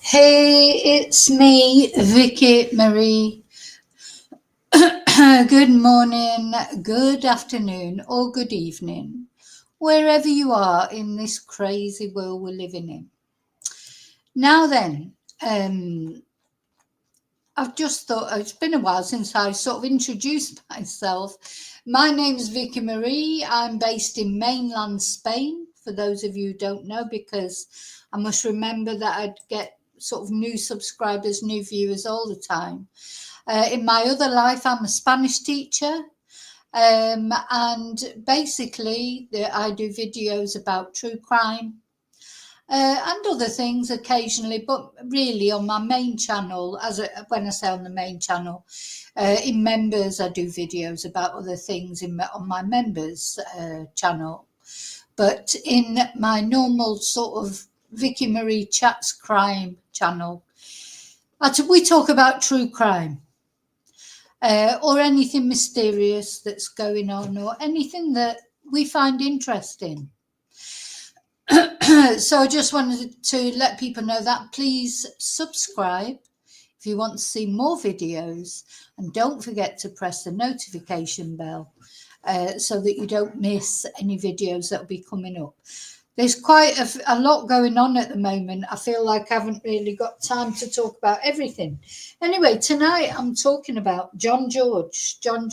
Hey, it's me, Vicky Marie. Good morning, good afternoon, or good evening, wherever you are in this crazy world we're living in. Now then, I've just thought it's been a while since I sort of introduced myself. My name's Vicky Marie. I'm based in mainland Spain, for those of you who don't know, because I must remember that I'd get sort of new subscribers, new viewers all the time. In my other life, I'm a Spanish teacher, and basically I do videos about true crime and other things occasionally, but really on my main channel, when I say on the main channel, in members, I do videos about other things on my members channel. But in my normal sort of Vicky Marie Chats Crime channel, we talk about true crime. Or anything mysterious that's going on, or anything that we find interesting. So I just wanted to let people know that please subscribe if you want to see more videos, and don't forget to press the notification bell so that you don't miss any videos that will be coming up. There's quite a lot going on at the moment. I feel like I haven't really got time to talk about everything. Anyway, tonight I'm talking about John George, John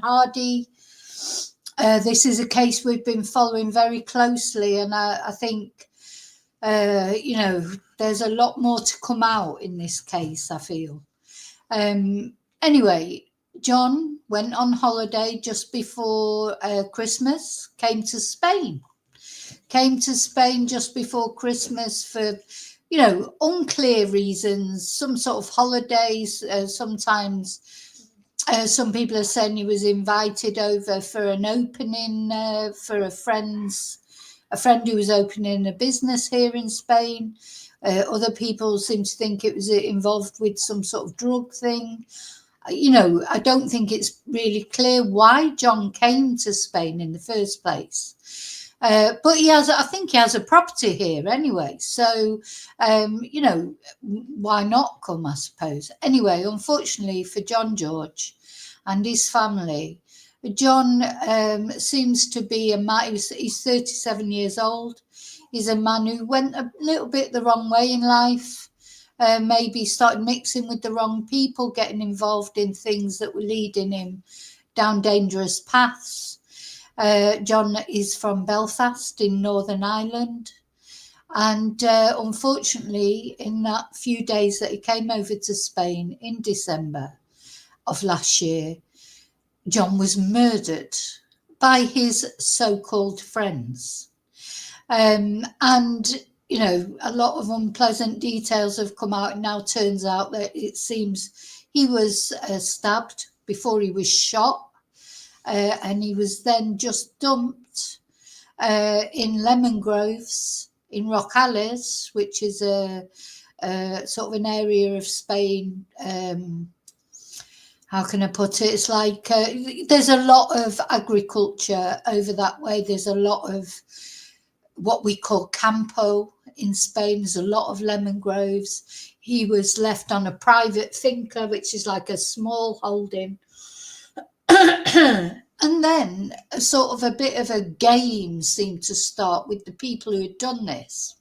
Hardy. This is a case we've been following very closely, and I think, there's a lot more to come out in this case, I feel. Anyway, John went on holiday just before Christmas, came to Spain just before Christmas for, unclear reasons, some sort of holidays. Sometimes some people are saying he was invited over for an opening for a friend who was opening a business here in Spain. Other people seem to think it was involved with some sort of drug thing. I don't think it's really clear why John came to Spain in the first place. But I think he has a property here anyway. So, why not come, I suppose. Anyway, unfortunately for John George and his family, John seems to be a man. He's 37 years old. He's a man who went a little bit the wrong way in life. Maybe started mixing with the wrong people, getting involved in things that were leading him down dangerous paths. John is from Belfast in Northern Ireland, and unfortunately in that few days that he came over to Spain in December of last year, John was murdered by his so-called friends. And a lot of unpleasant details have come out. Now turns out that it seems he was stabbed before he was shot. And he was then just dumped in lemon groves in Rocales, which is a sort of an area of Spain. How can I put it? It's like there's a lot of agriculture over that way. There's a lot of what we call campo in Spain. There's a lot of lemon groves. He was left on a private finca, which is like a small holding. And then a sort of a bit of a game seemed to start with the people who had done this,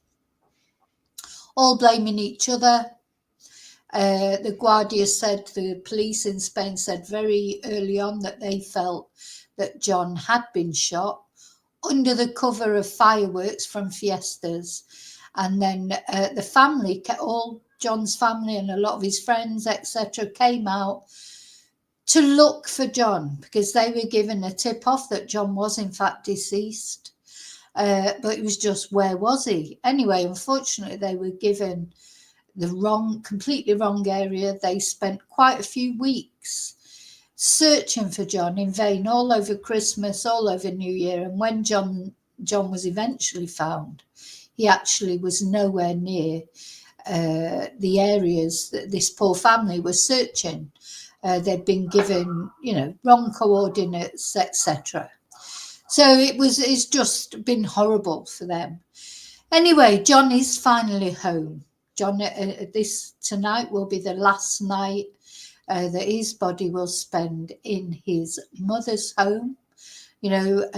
all blaming each other. The Guardia said, the police in Spain said very early on that they felt that John had been shot under the cover of fireworks from fiestas. And then the family, all John's family and a lot of his friends, etc., came out to look for John, because they were given a tip off that John was in fact deceased. But it was just, where was he? Anyway, unfortunately, they were given the completely wrong area. They spent quite a few weeks searching for John in vain, all over Christmas, all over New Year. And when John was eventually found, he actually was nowhere near the areas that this poor family was searching. They'd been given, wrong coordinates, etc. So it's just been horrible for them. Anyway, John is finally home. John, tonight will be the last night that his body will spend in his mother's home. There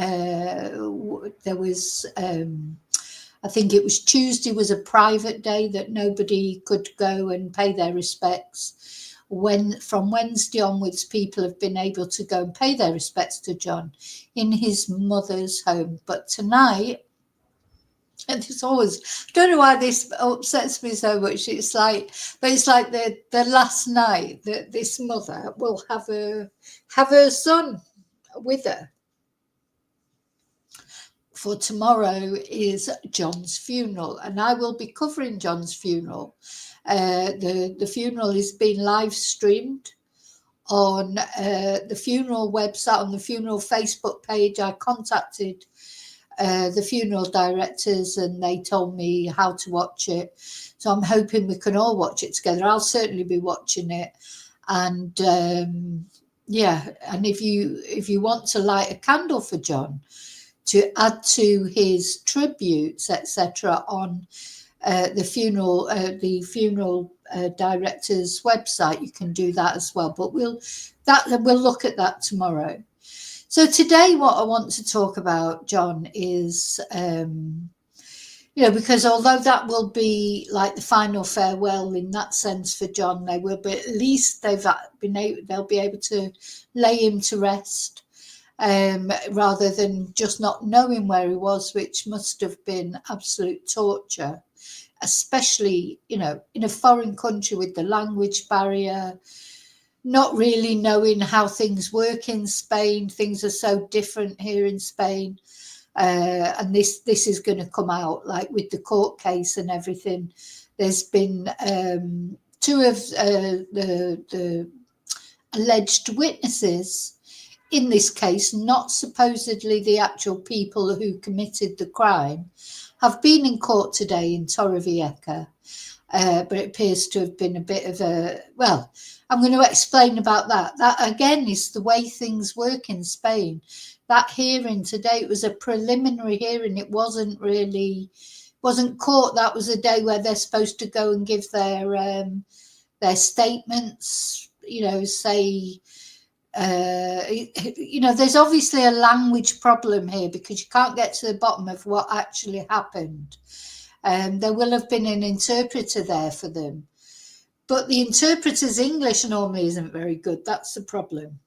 was, I think it was Tuesday was a private day that nobody could go and pay their respects. From Wednesday onwards, people have been able to go and pay their respects to John in his mother's home. But tonight, and it's always, I don't know why this upsets me so much. It's like the last night that this mother will have her son with her. For tomorrow is John's funeral, and I will be covering John's funeral. The funeral is being live streamed on the funeral website, on the funeral Facebook page. I contacted the funeral directors and they told me how to watch it. So I'm hoping we can all watch it together. I'll certainly be watching it. And and if you want to light a candle for John to add to his tributes, etc., on the funeral director's website, you can do that as well. But we'll look at that tomorrow. So today, what I want to talk about, John, is because although that will be like the final farewell in that sense for John, they will be, at least they'll be able to lay him to rest. Rather than just not knowing where he was, which must have been absolute torture, especially, in a foreign country with the language barrier, not really knowing how things work in Spain. Things are so different here in Spain. And this is going to come out, like with the court case and everything. There's been two of the alleged witnesses in this case, not supposedly the actual people who committed the crime, have been in court today in Torrevieja, but it appears to have been a bit of I'm going to explain about that. That, again, is the way things work in Spain. That hearing today, it was a preliminary hearing. It wasn't court. That was a day where they're supposed to go and give their statements, say... there's obviously a language problem here because you can't get to the bottom of what actually happened. There will have been an interpreter there for them, but the interpreter's English normally isn't very good. That's the problem.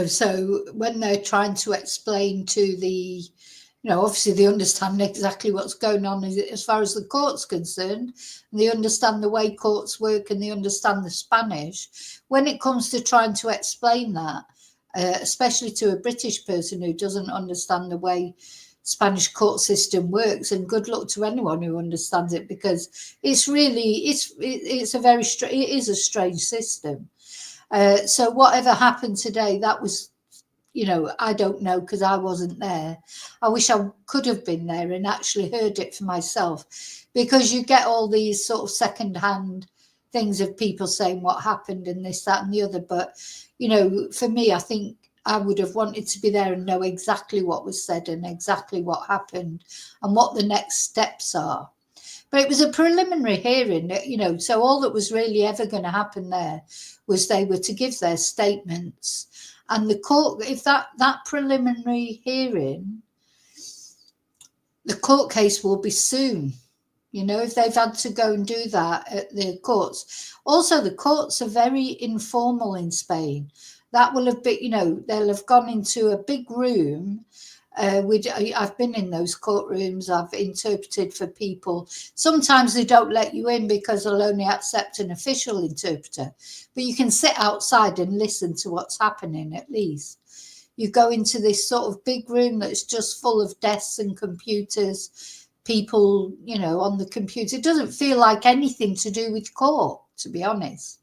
So when they're trying to explain to the, obviously they understand exactly what's going on as far as the court's concerned, and they understand the way courts work and they understand the Spanish. When it comes to trying to explain that, especially to a British person who doesn't understand the way Spanish court system works, and good luck to anyone who understands it, because it's a strange system. So whatever happened today, that was, I don't know, because I wasn't there. I wish I could have been there and actually heard it for myself, because you get all these sort of second-hand things of people saying what happened and this, that, and the other. But, for me, I think I would have wanted to be there and know exactly what was said and exactly what happened and what the next steps are. But it was a preliminary hearing, so all that was really ever going to happen there was they were to give their statements. And the court, if that preliminary hearing, the court case will be soon, if they've had to go and do that at the courts. Also, the courts are very informal in Spain. That will have been, they'll have gone into a big room I've been in those courtrooms. I've interpreted for people. Sometimes they don't let you in because they'll only accept an official interpreter, but you can sit outside and listen to what's happening at least. You go into this sort of big room that's just full of desks and computers, people, on the computer. It doesn't feel like anything to do with court, to be honest.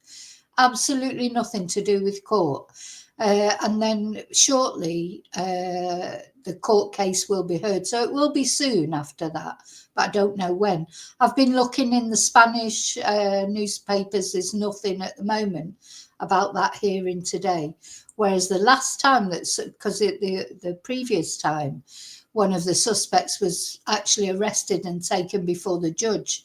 Absolutely nothing to do with court. And then shortly, the court case will be heard. So it will be soon after that, but I don't know when. I've been looking in the Spanish newspapers. There's nothing at the moment about that hearing today. Whereas the last time, because the previous time, one of the suspects was actually arrested and taken before the judge.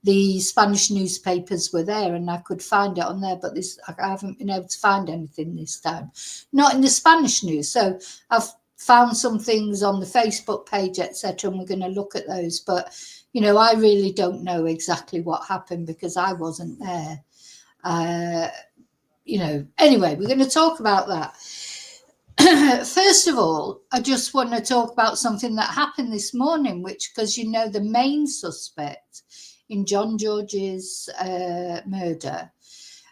The Spanish newspapers were there and I could find it on there, but I haven't been able to find anything this time. Not in the Spanish news. So I've found some things on the Facebook page, etc., and we're going to look at those. But, I really don't know exactly what happened because I wasn't there. Anyway, we're going to talk about that. First of all, I just want to talk about something that happened this morning, because, the main suspect in John George's murder.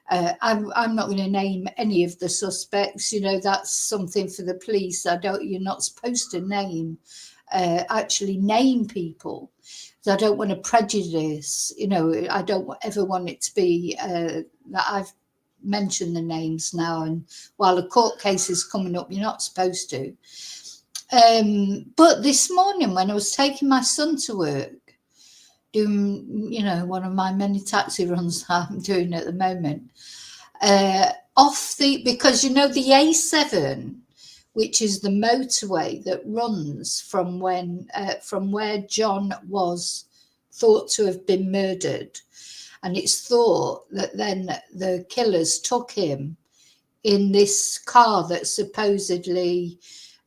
I'm not going to name any of the suspects. That's something for the police. You're not supposed to actually name people. So I don't want to prejudice. I don't ever want it to be that I've mentioned the names now. And while a court case is coming up, you're not supposed to. But this morning, when I was taking my son to work, doing, one of my many taxi runs that I'm doing at the moment, because the A7, which is the motorway that runs from where John was thought to have been murdered, and it's thought that then the killers took him in this car that supposedly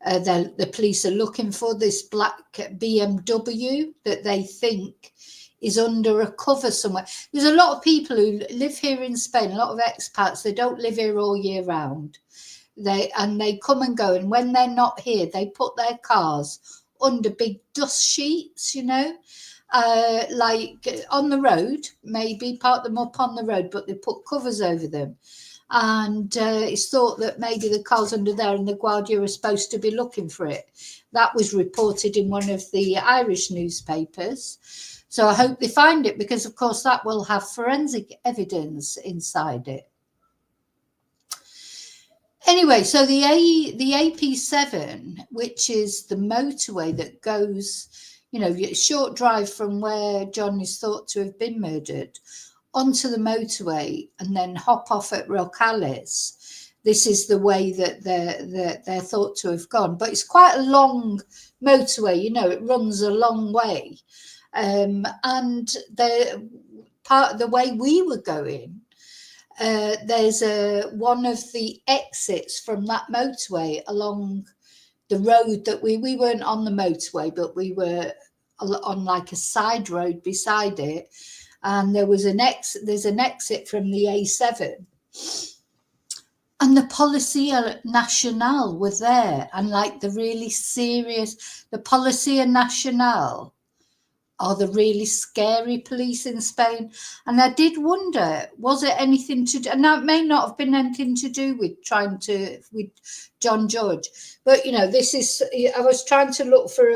the police are looking for, this black BMW that they think is under a cover somewhere. There's a lot of people who live here in Spain, a lot of expats. They don't live here all year round. They come and go, and when they're not here, they put their cars under big dust sheets, like on the road, maybe park them up on the road, but they put covers over them. And it's thought that maybe the car's under there and the Guardia are supposed to be looking for it. That was reported in one of the Irish newspapers. So I hope they find it, because, of course, that will have forensic evidence inside it. Anyway, so the AP7, which is the motorway that goes, a short drive from where John is thought to have been murdered, onto the motorway and then hop off at Rocales. This is the way that they're thought to have gone. But it's quite a long motorway, it runs a long way. And part of the way we were going, there's one of the exits from that motorway along the road that we weren't on the motorway, but we were on like a side road beside it. And there's an exit from the A7. And the Policia Nacional were there, and like the Policia Nacional are the really scary police in Spain. And I did wonder, was it anything to do, and now it may not have been anything to do with with John George, but I was trying to look for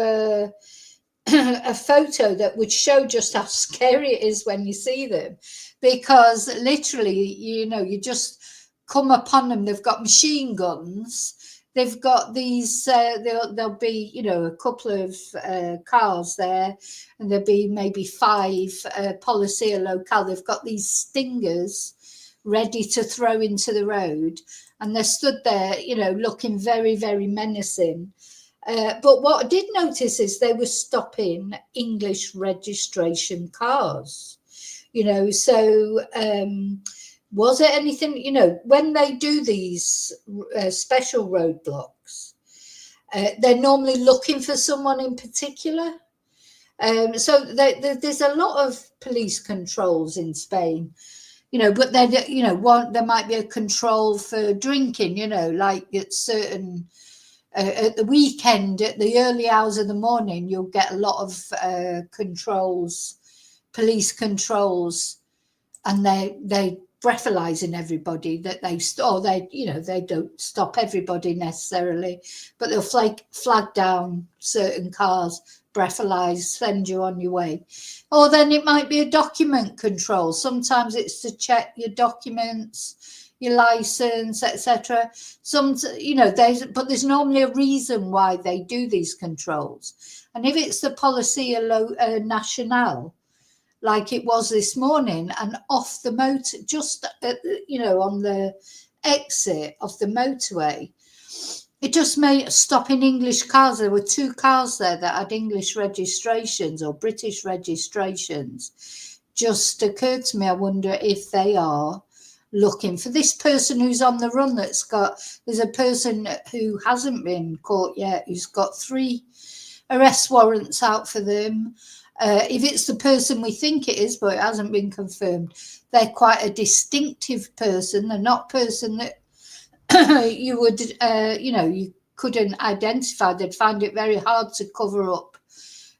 a photo that would show just how scary it is when you see them, because literally, you just come upon them. They've got machine guns. They've got these, there'll be, a couple of cars there, and there'll be maybe 5 Policia Local. They've got these stingers ready to throw into the road, and they're stood there, looking very, very menacing. But what I did notice is they were stopping English registration cars, so was it anything, when they do these special roadblocks, they're normally looking for someone in particular. So there's a lot of police controls in Spain, but then, there might be a control for drinking, like at certain at the weekend, at the early hours of the morning, you'll get a lot of controls, police controls, and they breathalyzing everybody that they don't stop everybody necessarily, but they'll flag down certain cars, breathalyze, send you on your way. Or then it might be a document control. Sometimes it's to check your documents, your license, etc. But there's normally a reason why they do these controls. And if it's the Policia Nacional, like it was this morning, and off the motor, just on the exit of the motorway, it just made stopping English cars. There were 2 cars there that had English registrations or British registrations. Just occurred to me, I wonder if they are looking for this person who's on the run. There's a person who hasn't been caught yet, who's got 3 arrest warrants out for them. If it's the person we think it is, but it hasn't been confirmed, they're quite a distinctive person. They're not a person that you would, you couldn't identify. They'd find it very hard to cover up.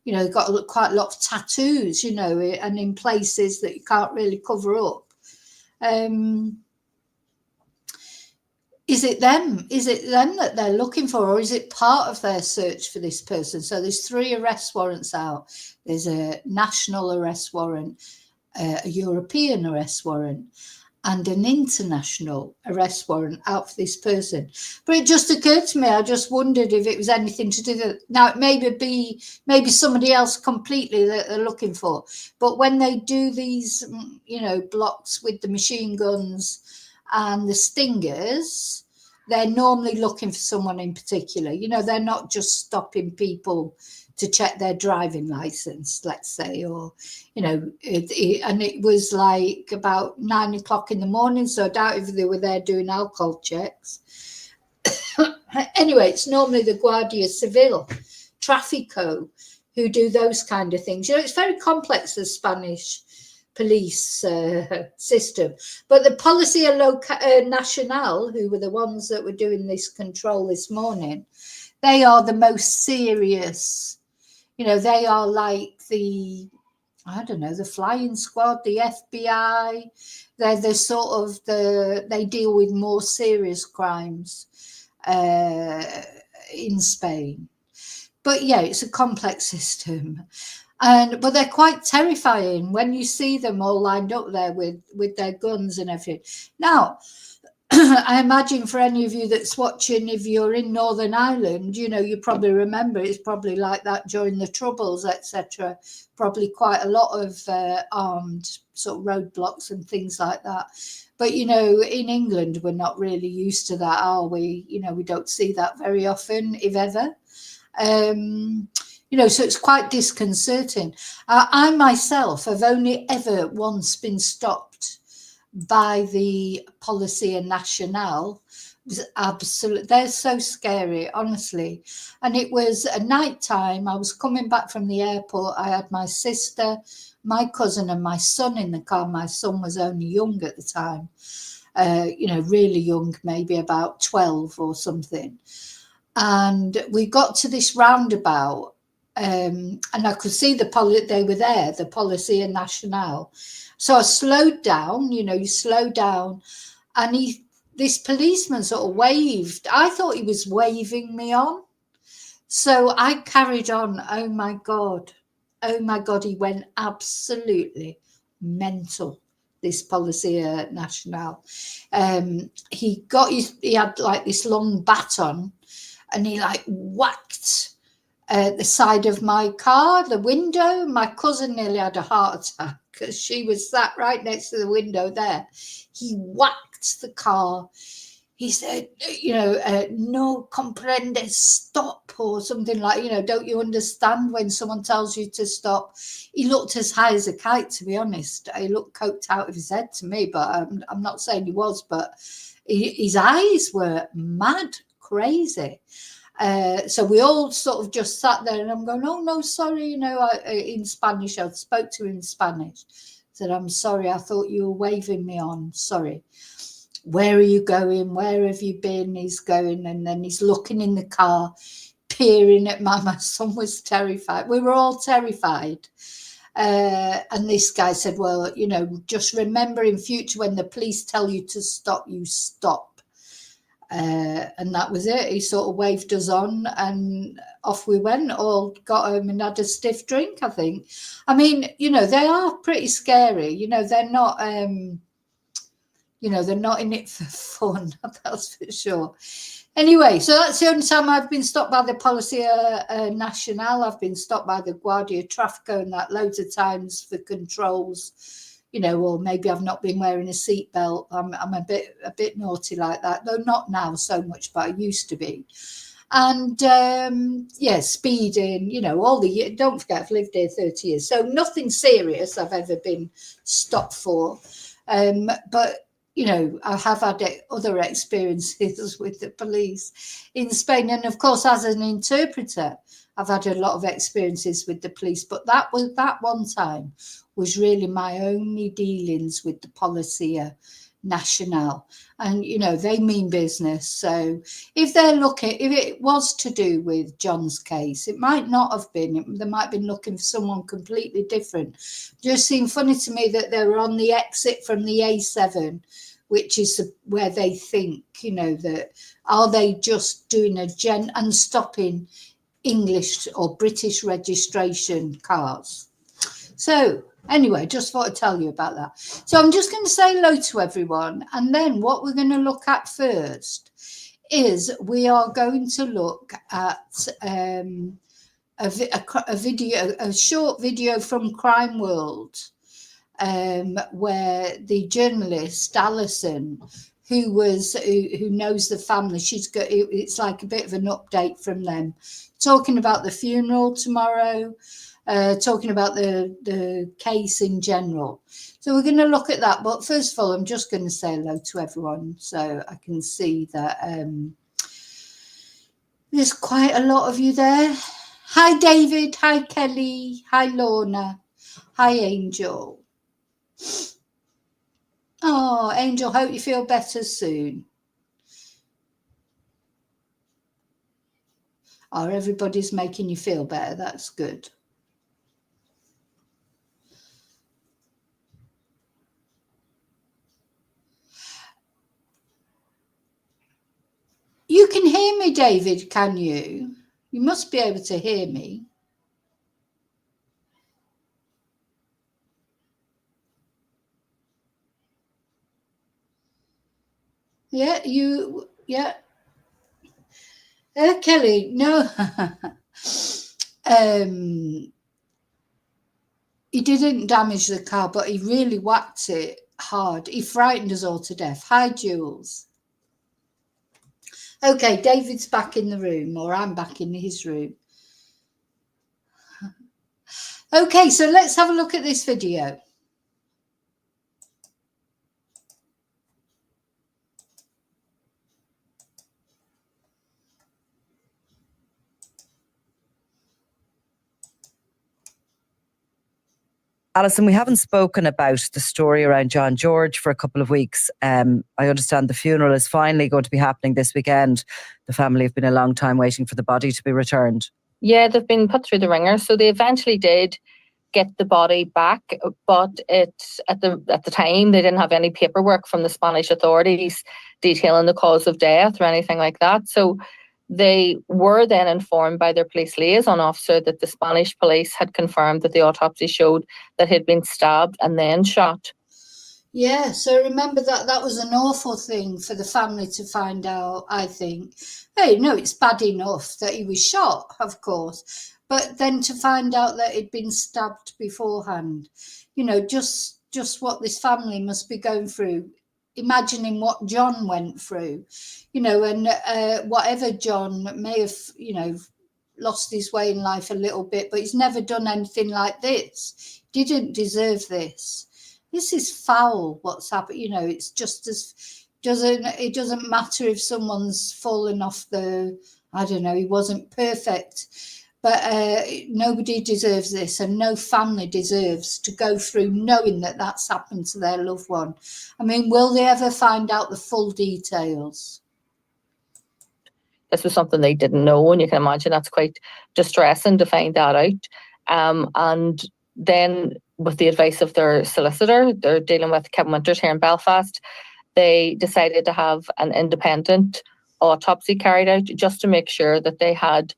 Got quite a lot of tattoos, and in places that you can't really cover up. Is it them? Is it them that they're looking for, or is it part of their search for this person? So there's 3 arrest warrants out. There's a national arrest warrant, a European arrest warrant, and an international arrest warrant out for this person. But it just occurred to me, I just wondered if it was anything to do with it. Now, it maybe somebody else completely that they're looking for. But when they do these, blocks with the machine guns and the stingers, they're normally looking for someone in particular. They're not just stopping people to check their driving license, let's say, or, and it was like about 9 o'clock in the morning, so I doubt if they were there doing alcohol checks. Anyway, it's normally the Guardia Civil, Trafico, who do those kind of things. It's very complex, the Spanish police system. But the Policia Nacional, who were the ones that were doing this control this morning, they are the most serious. They are like the flying squad, the FBI. They're the sort of they deal with more serious crimes in Spain. But yeah, it's a complex system. But they're quite terrifying when you see them all lined up there with their guns and everything. Now, I imagine for any of you that's watching, if you're in Northern Ireland, you probably remember it's probably like that during the Troubles, etc. Probably quite a lot of armed sort of roadblocks and things like that. But, in England, we're not really used to that, are we? We don't see that very often, if ever. So it's quite disconcerting. I myself have only ever once been stopped by the Policia Nacional. It was absolute. They're so scary, honestly. And it was a night time. I was coming back from the airport. I had my sister, my cousin, and my son in the car. My son was only young at the time, really young, maybe about 12 or something. And we got to this roundabout, and I could see they were there, the Policia Nacional. So I slowed down, you slow down, and this policeman sort of waved. I thought he was waving me on. So I carried on. Oh my God, he went absolutely mental, this Policia Nacional. He had like this long baton, and he like whacked the side of my car, the window. My cousin nearly had a heart attack because she was sat right next to the window there. He whacked the car. He said, no comprende, stop, or something like, don't you understand when someone tells you to stop? He looked as high as a kite, to be honest. He looked coked out of his head to me, but I'm not saying he was, but his eyes were mad, crazy. So we all sort of just sat there, and I'm going, oh no, sorry, in Spanish. I spoke to him in Spanish. Said, I'm sorry, I thought you were waving me on, sorry. where are you going? Where have you been? He's going, and then he's looking in the car, peering at my son was terrified. We were all terrified. And this guy said, well, you know, just remember in future when the police tell you to stop, you stop. And that was it. He sort of waved us on and off we went, all got home and had a stiff drink, I think. I mean, you know, they are pretty scary. You know, they're not, you know, they're not in it for fun, that's for sure. Anyway, so that's the only time I've been stopped by the Policia Nacional. I've been stopped by the Guardia Trafico and that loads of times for controls, you know, or maybe I've not been wearing a seatbelt. I'm a bit naughty like that, though not now so much, but I used to be. And yeah, speeding, you know, all the, don't forget I've lived here 30 years, so nothing serious I've ever been stopped for. But you know, I have had other experiences with the police in Spain. And of course, as an interpreter, I've had a lot of experiences with the police. But that one time was really my only dealings with the Policia Nacional. And, you know, they mean business. So if they're looking, if it was to do with John's case, it might not have been. They might have been looking for someone completely different. Just seemed funny to me that they were on the exit from the A7, which is where they think, you know, that are they just doing and stopping English or British registration cars. So anyway, just thought I'd tell you about that. So I'm just going to say hello to everyone. And then what we're going to look at first is we are going to look at a short video from Crime World, where the journalist Alison, who knows the family, it's like a bit of an update from them, talking about the funeral tomorrow, talking about the case in general. So we're going to look at that. But first of all, I'm just going to say hello to everyone, so I can see that there's quite a lot of you there. Hi, David. Hi, Kelly. Hi, Lorna. Hi, Angel. Oh, Angel, hope you feel better soon. Oh, everybody's making you feel better. That's good. You can hear me, David, can you? You must be able to hear me. Yeah, yeah. Kelly, no. He didn't damage the car, but he really whacked it hard. He frightened us all to death. Hi, Jules. Okay, David's back in the room, or I'm back in his room. Okay, so let's have a look at this video. Alison, we haven't spoken about the story around John George for a couple of weeks. I understand the funeral is finally going to be happening this weekend. The family have been a long time waiting for the body to be returned. Yeah, they've been put through the ringer. So they eventually did get the body back, but at the time they didn't have any paperwork from the Spanish authorities detailing the cause of death or anything like that. So they were then informed by their police liaison officer that the Spanish police had confirmed that the autopsy showed that he'd been stabbed and then shot. Yeah, so remember that was an awful thing for the family to find out, I think. Hey, no, it's bad enough that he was shot, of course, but then to find out that he'd been stabbed beforehand, you know, just what this family must be going through, imagining what John went through, you know, and whatever John may have, you know, lost his way in life a little bit, but he's never done anything like this. Didn't deserve this. This is foul, what's happened. You know, it's just it doesn't matter if someone's fallen off I don't know, he wasn't perfect. But nobody deserves this, and no family deserves to go through knowing that that's happened to their loved one. I mean, will they ever find out the full details? This was something they didn't know, and you can imagine that's quite distressing to find that out. And then, with the advice of their solicitor, they're dealing with Kevin Winters here in Belfast, they decided to have an independent autopsy carried out just to make sure that they had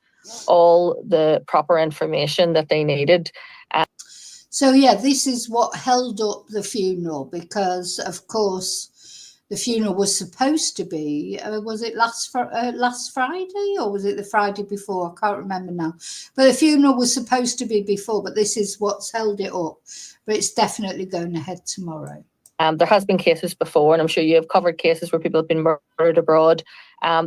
all the proper information that they needed. So yeah, this is what held up the funeral, because of course the funeral was supposed to be, was it last Friday, or was it the Friday before? I can't remember now. But the funeral was supposed to be before, but this is what's held it up. But it's definitely going ahead tomorrow. There has been cases before, and I'm sure you have covered cases where people have been murdered abroad.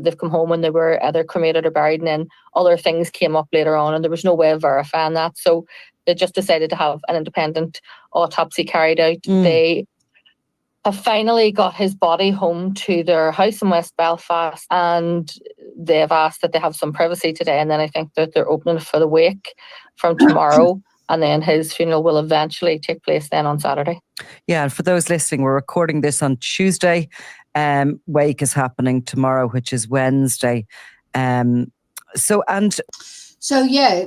They've come home when they were either cremated or buried, and then other things came up later on, and there was no way of verifying that. So they just decided to have an independent autopsy carried out. They have finally got his body home to their house in West Belfast, and they've asked that they have some privacy today, and then I think that they're opening for the wake from tomorrow. And then his funeral will eventually take place then on Saturday. Yeah, and for those listening, we're recording this on Tuesday. Wake is happening tomorrow, which is Wednesday. So yeah,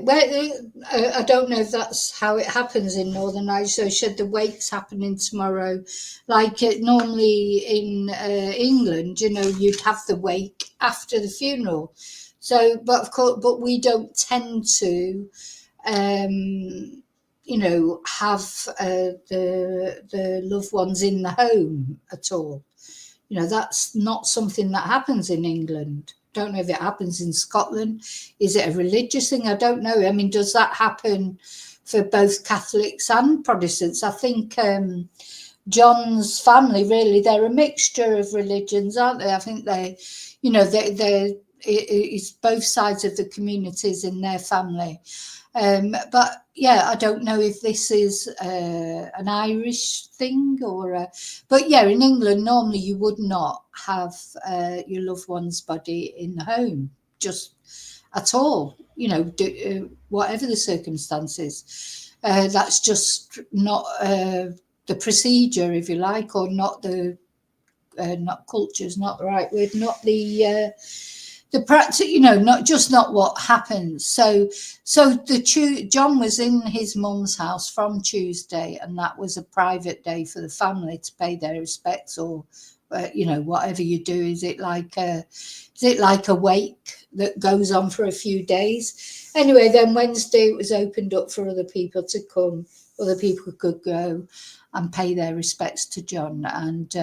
I don't know if that's how it happens in Northern Ireland. So should the wake's happening tomorrow, like it normally in England, you'd have the wake after the funeral. So, but of course, but we don't tend to. Have the loved ones in the home at all. That's not something that happens in England. Don't know if it happens in Scotland. Is it a religious thing? I don't know. I mean, does that happen for both Catholics and Protestants? I think John's family, really, they're a mixture of religions, aren't they? I think it's both sides of the communities in their family. But yeah, I don't know if this is an Irish thing but yeah, in England, normally you would not have your loved one's body in the home, just at all, whatever the circumstances. That's just not the procedure, if you like, or not culture is not the right word, not the practice, not what happens. So John was in his mum's house from Tuesday, and that was a private day for the family to pay their respects, or whatever you do. Is it like a wake that goes on for a few days? Anyway, then Wednesday it was opened up for other people to come. Other people could go and pay their respects to John, and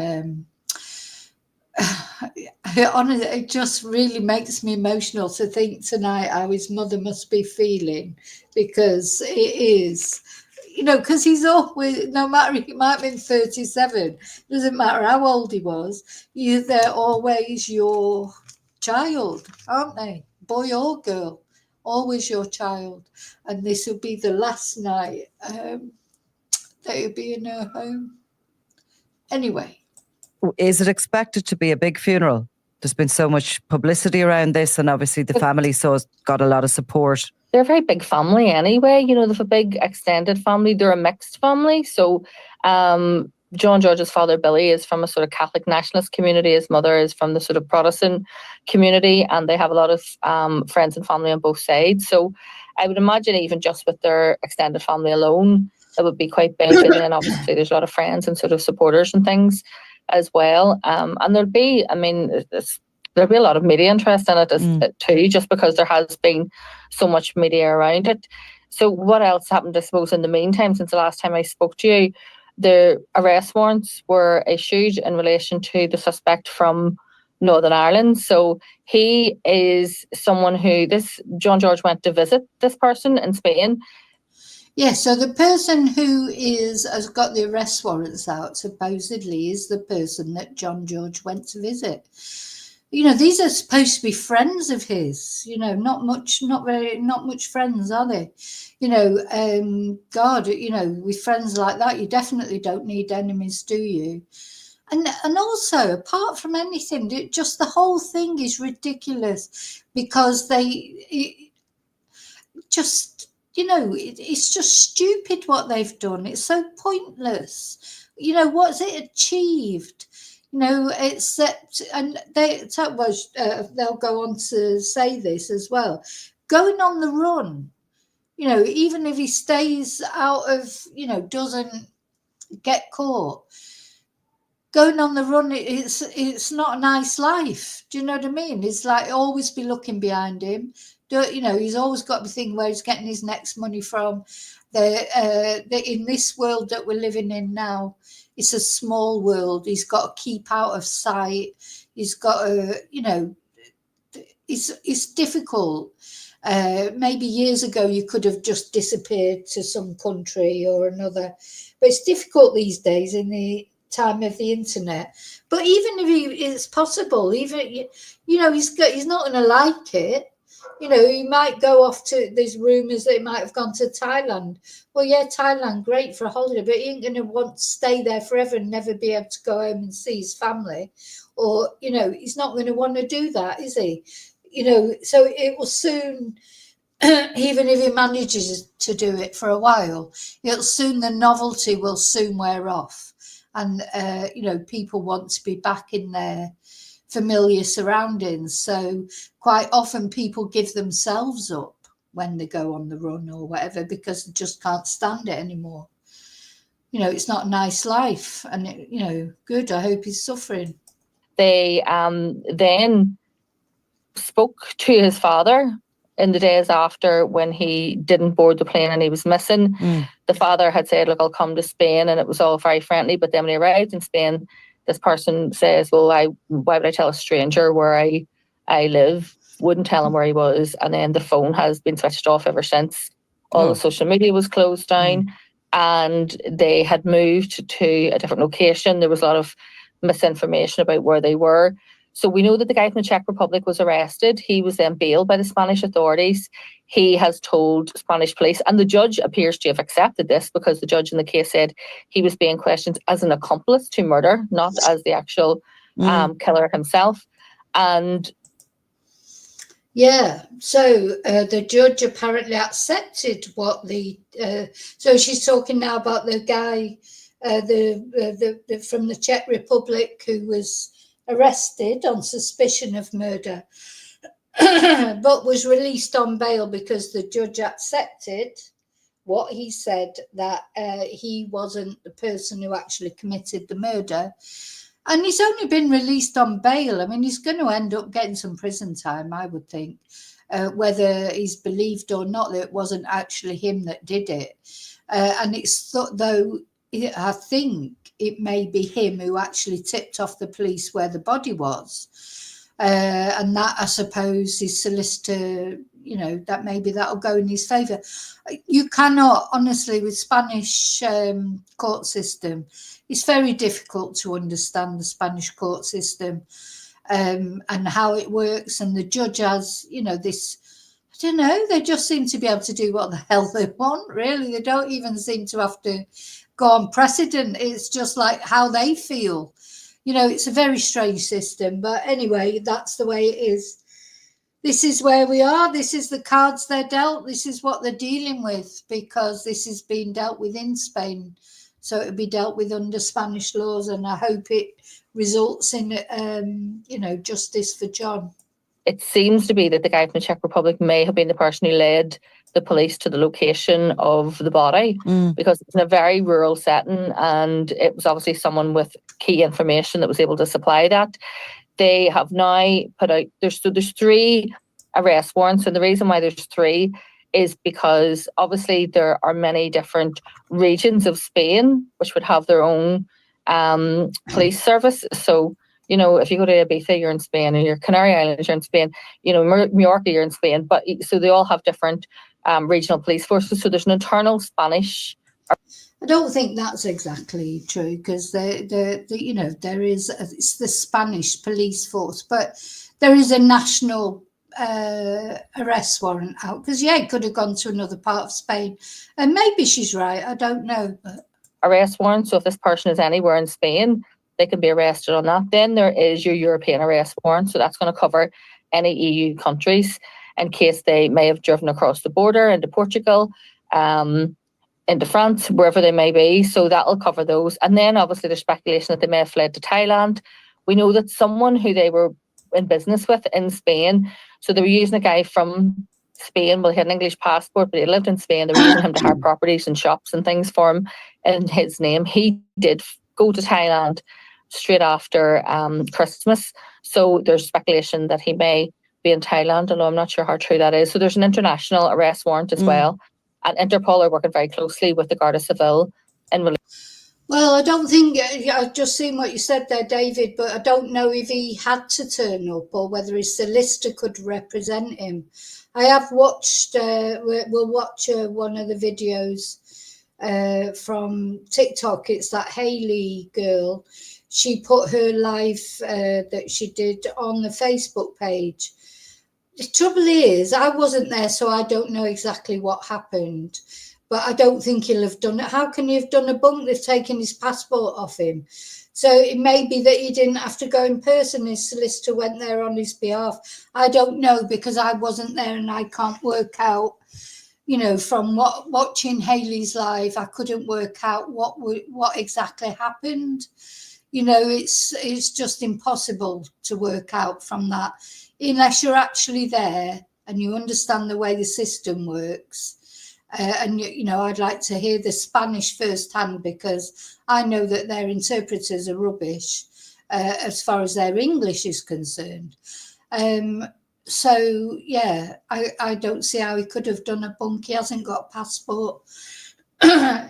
honestly, it just really makes me emotional to think tonight how his mother must be feeling, because it is, because he's always, no matter, he might have been 37, doesn't matter how old he was, they're always your child, aren't they? Boy or girl, always your child. And this will be the last night that he'll be in her home. Anyway. Is it expected to be a big funeral? There's been so much publicity around this, and obviously the family got a lot of support. They're a very big family anyway. They've a big extended family. They're a mixed family. So John George's father, Billy, is from a sort of Catholic nationalist community. His mother is from the sort of Protestant community, and they have a lot of friends and family on both sides. So I would imagine even just with their extended family alone, it would be quite big. And then obviously there's a lot of friends and sort of supporters and things as well, and there'll be a lot of media interest in it too, just because there has been so much media around it. So what else happened, I suppose, in the meantime, since the last time I spoke to you? The arrest warrants were issued in relation to the suspect from Northern Ireland. So he is someone who John George went to visit this person in Spain. Yeah, so the person who has got the arrest warrants out supposedly is the person that John George went to visit. These are supposed to be friends of his. Not much friends, are they? God, with friends like that, you definitely don't need enemies, do you? And also, apart from anything, just the whole thing is ridiculous, because just, it's just stupid what they've done. It's so pointless. What's it achieved? It's that, and they'll go on to say this as well. Going on the run, even if he stays out of, doesn't get caught, going on the run, it's not a nice life. Do you know what I mean? It's like always be looking behind him. He's always got to think where he's getting his next money from. In this world that we're living in now, it's a small world. He's got to keep out of sight. He's got to, it's difficult. Maybe years ago you could have just disappeared to some country or another, but it's difficult these days in the time of the internet. But even if it's possible, he's not going to like it. He might go off to, there's rumours that he might have gone to Thailand. Well, yeah, Thailand, great for a holiday, but he ain't going to want to stay there forever and never be able to go home and see his family. Or, he's not going to want to do that, is he? So it will soon, even if he manages to do it for a while, the novelty will soon wear off. And, people want to be back in their familiar surroundings. So quite often people give themselves up when they go on the run or whatever, because they just can't stand it anymore. It's not a nice life. And, good, I hope he's suffering. They then spoke to his father in the days after when he didn't board the plane and he was missing. The father had said, look, I'll come to Spain, and it was all very friendly. But then when he arrived in Spain, this person says, well, why would I tell a stranger where I live? Wouldn't tell him where he was. And then the phone has been switched off ever since. All the social media was closed down, and they had moved to a different location. There was a lot of misinformation about where they were. So we know that the guy from the Czech Republic was arrested. He was then bailed by the Spanish authorities. He has told Spanish police, and the judge appears to have accepted this, because the judge in the case said he was being questioned as an accomplice to murder, not as the actual killer himself. And yeah, so the judge apparently accepted what so she's talking now about the guy the from the Czech Republic who was arrested on suspicion of murder, but was released on bail because the judge accepted what he said, that he wasn't the person who actually committed the murder. And he's only been released on bail. I mean, he's going to end up getting some prison time, I would think, whether he's believed or not that it wasn't actually him that did it. And it's thought, though, I think it may be him who actually tipped off the police where the body was. And that, I suppose, his solicitor, that maybe that'll go in his favour. You cannot, honestly, with Spanish court system, it's very difficult to understand the Spanish court system and how it works. And the judge has, this, I don't know, they just seem to be able to do what the hell they want, really. They don't even seem to have to go on precedent. It's just like how they feel. It's a very strange system. But anyway, that's the way it is. This is where we are. This is the cards they're dealt. This is what they're dealing with, because this is being dealt with in Spain. So it'll be dealt with under Spanish laws. And I hope it results in, justice for John. It seems to be that the guy from the Czech Republic may have been the person who led the police to the location of the body, because it's in a very rural setting, and it was obviously someone with key information that was able to supply that. They have now put out, there's 3 arrest warrants, and the reason why there's 3 is because obviously there are many different regions of Spain which would have their own police service. So, if you go to Ibiza, you're in Spain, and your Canary Islands, you're in Spain, Mallorca, you're in Spain. But so they all have different regional police forces. So there's an internal Spanish. I don't think that's exactly true, because there is it's the Spanish police force, but there is a national arrest warrant out, because it could have gone to another part of Spain, and maybe she's right. I don't know. But arrest warrant. So if this person is anywhere in Spain, they can be arrested on that. Then there is your European arrest warrant. So that's going to cover any EU countries. in case they may have driven across the border into Portugal, into France, wherever they may be. So that'll cover those. And then obviously there's speculation that they may have fled to Thailand. We know that someone who they were in business with in Spain, so they were using a guy from Spain. Well, he had an English passport, but he lived in Spain. They were using him to hire properties and shops and things for him in his name. He did go to Thailand straight after Christmas. So there's speculation that he may be in Thailand, although I'm not sure how true that is. So there's an international arrest warrant as well. And Interpol are working very closely with the Garda Civil in relation. Well, I don't think, I've just seen what you said there, David, but I don't know if he had to turn up or whether his solicitor could represent him. I have watched, we'll watch one of the videos from TikTok. It's that Hayley girl. She put her live that she did on the Facebook page. The trouble is, I wasn't there, so I don't know exactly what happened. But I don't think he'll have done it. How can you have done a bunk? They've taken his passport off him. So it may be that he didn't have to go in person. His solicitor went there on his behalf. I don't know, because I wasn't there and I can't work out, you know, from watching Hayley's live, I couldn't work out what exactly happened. You know, it's just impossible to work out from that unless you're actually there and you understand the way the system works. And, you know, I'd like to hear the Spanish firsthand, because I know that their interpreters are rubbish as far as their English is concerned. So, yeah, I don't see how he could have done a bunk. He hasn't got a passport.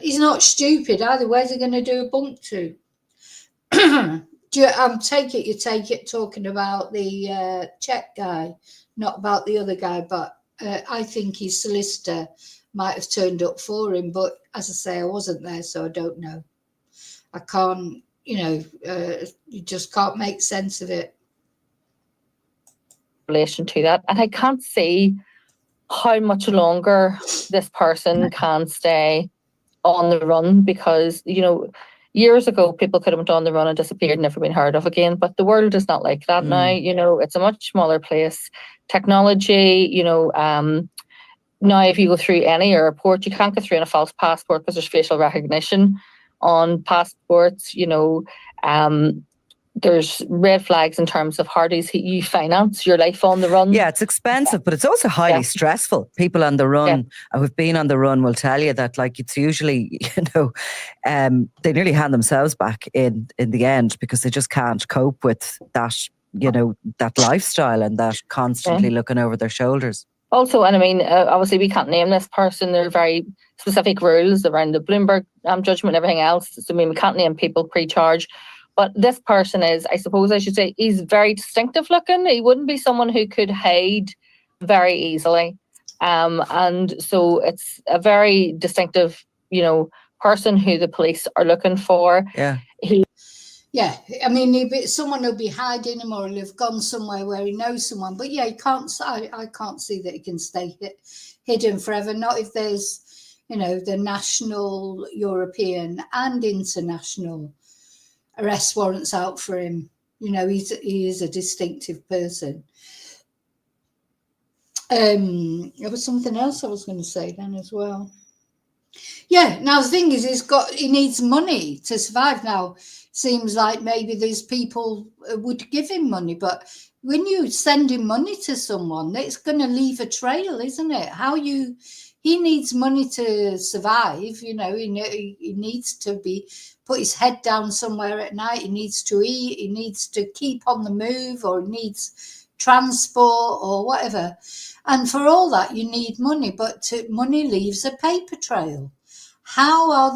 He's not stupid either. Where's he going to do a bunk to? You take it talking about the Czech guy, not about the other guy, but I think his solicitor might have turned up for him, but as I say, I wasn't there, so I don't know. I can't, you know, you just can't make sense of it. Relation to that, and I can't see how much longer this person can stay on the run, because, you know, years ago people could have went on the run and disappeared and never been heard of again, but the world is not like that now. You know, it's a much smaller place. Technology, you know, now, if you go through any airport, you can't go through in a false passport because there's facial recognition on passports. You know, there's red flags in terms of how you finance your life on the run. Yeah, it's expensive, but it's also highly stressful. People on the run who've been on the run will tell you that, like, it's usually, you know, they nearly hand themselves back in the end, because they just can't cope with that, you know, that lifestyle and that constantly looking over their shoulders. Also, and I mean, obviously we can't name this person. There are very specific rules around the Bloomberg judgment and everything else. So, I mean, we can't name people pre-charge. But this person is, I suppose I should say, he's very distinctive looking. He wouldn't be someone who could hide very easily. And so it's a very distinctive, you know, person who the police are looking for. Yeah. Yeah, I mean, someone will be hiding him, or he'll have gone somewhere where he knows someone. But yeah, I can't see that he can stay hidden forever. Not if there's, you know, the national, European and international arrest warrants out for him. You know, he is a distinctive person. There was something else I was going to say then as well. Yeah, now the thing is, he needs money to survive now. Seems like maybe these people would give him money, but when you send him money to someone, it's going to leave a trail, isn't it? He needs money to survive. You know, he needs to put his head down somewhere at night. He needs to eat. He needs to keep on the move, or he needs transport or whatever. And for all that, you need money, but money leaves a paper trail. How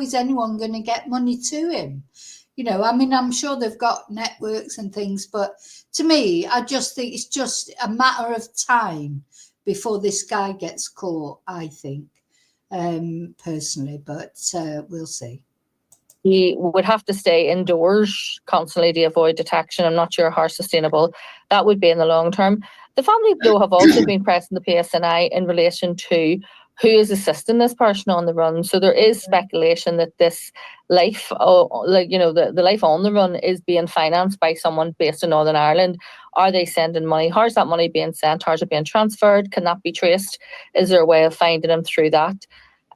is anyone going to get money to him? You know, I mean, I'm sure they've got networks and things, but to me, I just think it's just a matter of time before this guy gets caught, I think, personally, but we'll see. He would have to stay indoors constantly to avoid detection. I'm not sure how sustainable that would be in the long term. The family, though, have also been pressing the PSNI in relation to who is assisting this person on the run. So there is speculation that this life, the life on the run is being financed by someone based in Northern Ireland. Are they sending money? How's that money being sent? How's it being transferred? Can that be traced? Is there a way of finding them through that?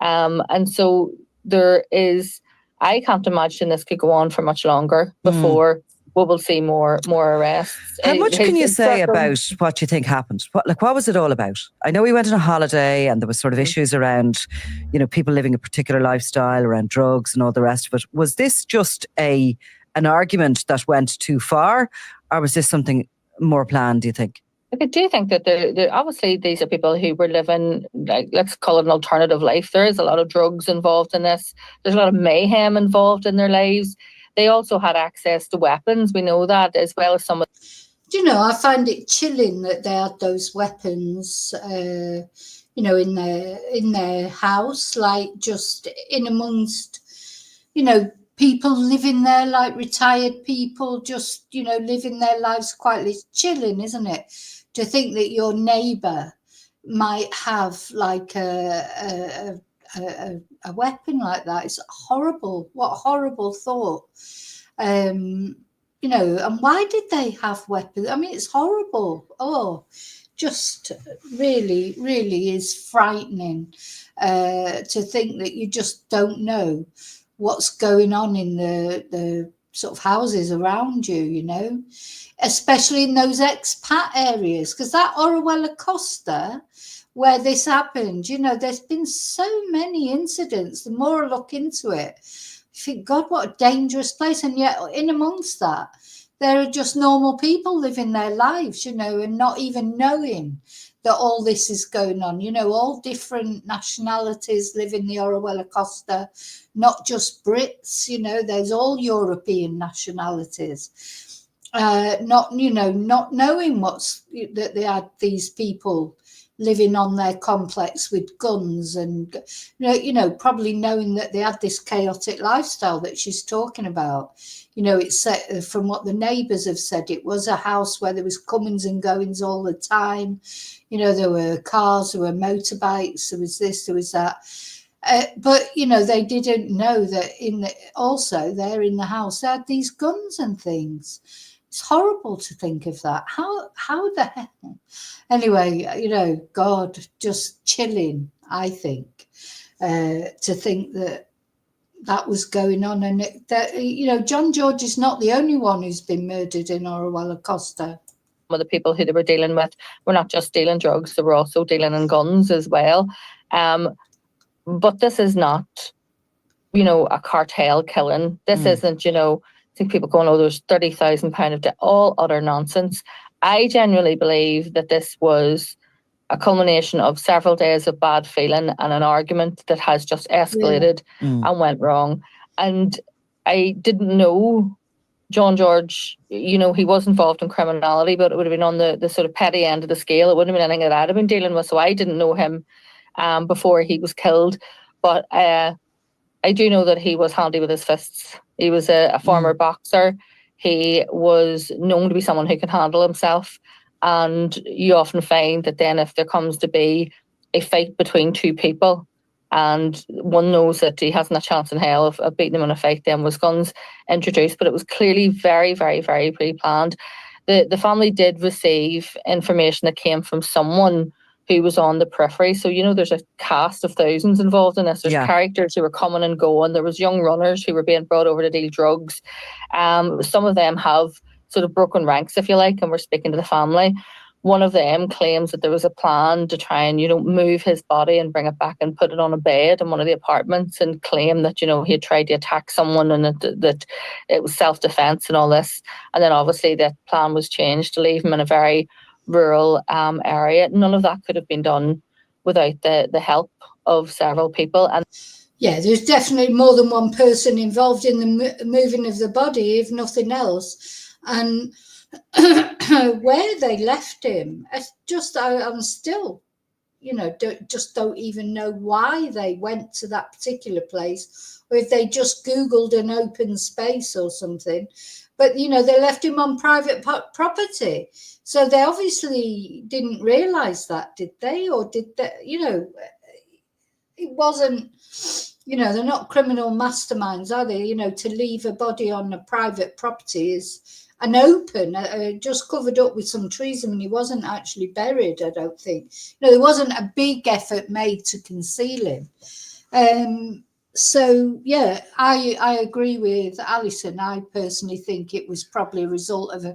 And so there is, I can't imagine this could go on for much longer before we will see more arrests. How much can you say about what you think happened? What was it all about? I know he went on a holiday and there was sort of issues around, people living a particular lifestyle, around drugs and all the rest of it. Was this just an argument that went too far, or was this something more planned, do you think? I do think that obviously these are people who were living, like, let's call it an alternative life. There is a lot of drugs involved in this. There's a lot of mayhem involved in their lives. They also had access to weapons. We know that, as well as some of. I find it chilling that they had those weapons, in their house, like just in amongst, people living there, like retired people, just living their lives quietly. It's chilling, isn't it? To think that your neighbour might have like a weapon like that. It's horrible. What a horrible thought. And why did they have weapons? I mean, it's horrible. Oh, just really, really is frightening to think that you just don't know what's going on in the sort of houses around you, especially in those expat areas, because that Orwella Costa, where this happened, there's been so many incidents. The more I look into it, I think, God, what a dangerous place. And yet in amongst that, there are just normal people living their lives, and not even knowing that all this is going on. All different nationalities live in the Orwella Costa, not just Brits, there's all European nationalities. Not knowing that they had these people living on their complex with guns and, probably knowing that they had this chaotic lifestyle that she's talking about. It's from what the neighbours have said, it was a house where there was comings and goings all the time. There were cars, there were motorbikes, there was this, there was that. But, they didn't know that also there in the house, they had these guns and things. It's horrible to think of that. How the hell? Anyway, God, just chilling, I think, to think that was going on. And John George is not the only one who's been murdered in Orwella Costa. Some of the people who they were dealing with were not just dealing drugs, they were also dealing in guns as well. But this is not, a cartel killing. This isn't, I think people going, there's £30,000 of debt, all utter nonsense. I genuinely believe that this was a culmination of several days of bad feeling and an argument that has just escalated and went wrong. And I didn't know John George, he was involved in criminality, but it would have been on the sort of petty end of the scale. It wouldn't have been anything that I'd have been dealing with. So I didn't know him before he was killed. But I do know that he was handy with his fists. He was a former boxer. He was known to be someone who can handle himself. And you often find that then if there comes to be a fight between two people and one knows that he hasn't a chance in hell of beating him in a fight, then was guns introduced. But it was clearly very, very, very pre-planned. The family did receive information that came from someone who was on the periphery. So, there's a cast of thousands involved in this. There's characters who were coming and going. There was young runners who were being brought over to deal drugs. Some of them have sort of broken ranks, if you like, and we're speaking to the family. One of them claims that there was a plan to try and, move his body and bring it back and put it on a bed in one of the apartments, and claim that, he had tried to attack someone and that it was self-defense and all this. And then obviously that plan was changed to leave him in a very rural area. None of that could have been done without the help of several people. And there's definitely more than one person involved in the moving of the body, if nothing else. And where they left him, I'm still, don't even know why they went to that particular place, or if they just Googled an open space or something. But, they left him on private property. So they obviously didn't realise that, did they? Or did they, it wasn't, you know, they're not criminal masterminds, are they? You know, to leave a body on a private property is an open, just covered up with some trees. I mean, he wasn't actually buried, I don't think. You know, there wasn't a big effort made to conceal him. So, yeah, I agree with Alison. I personally think it was probably a result of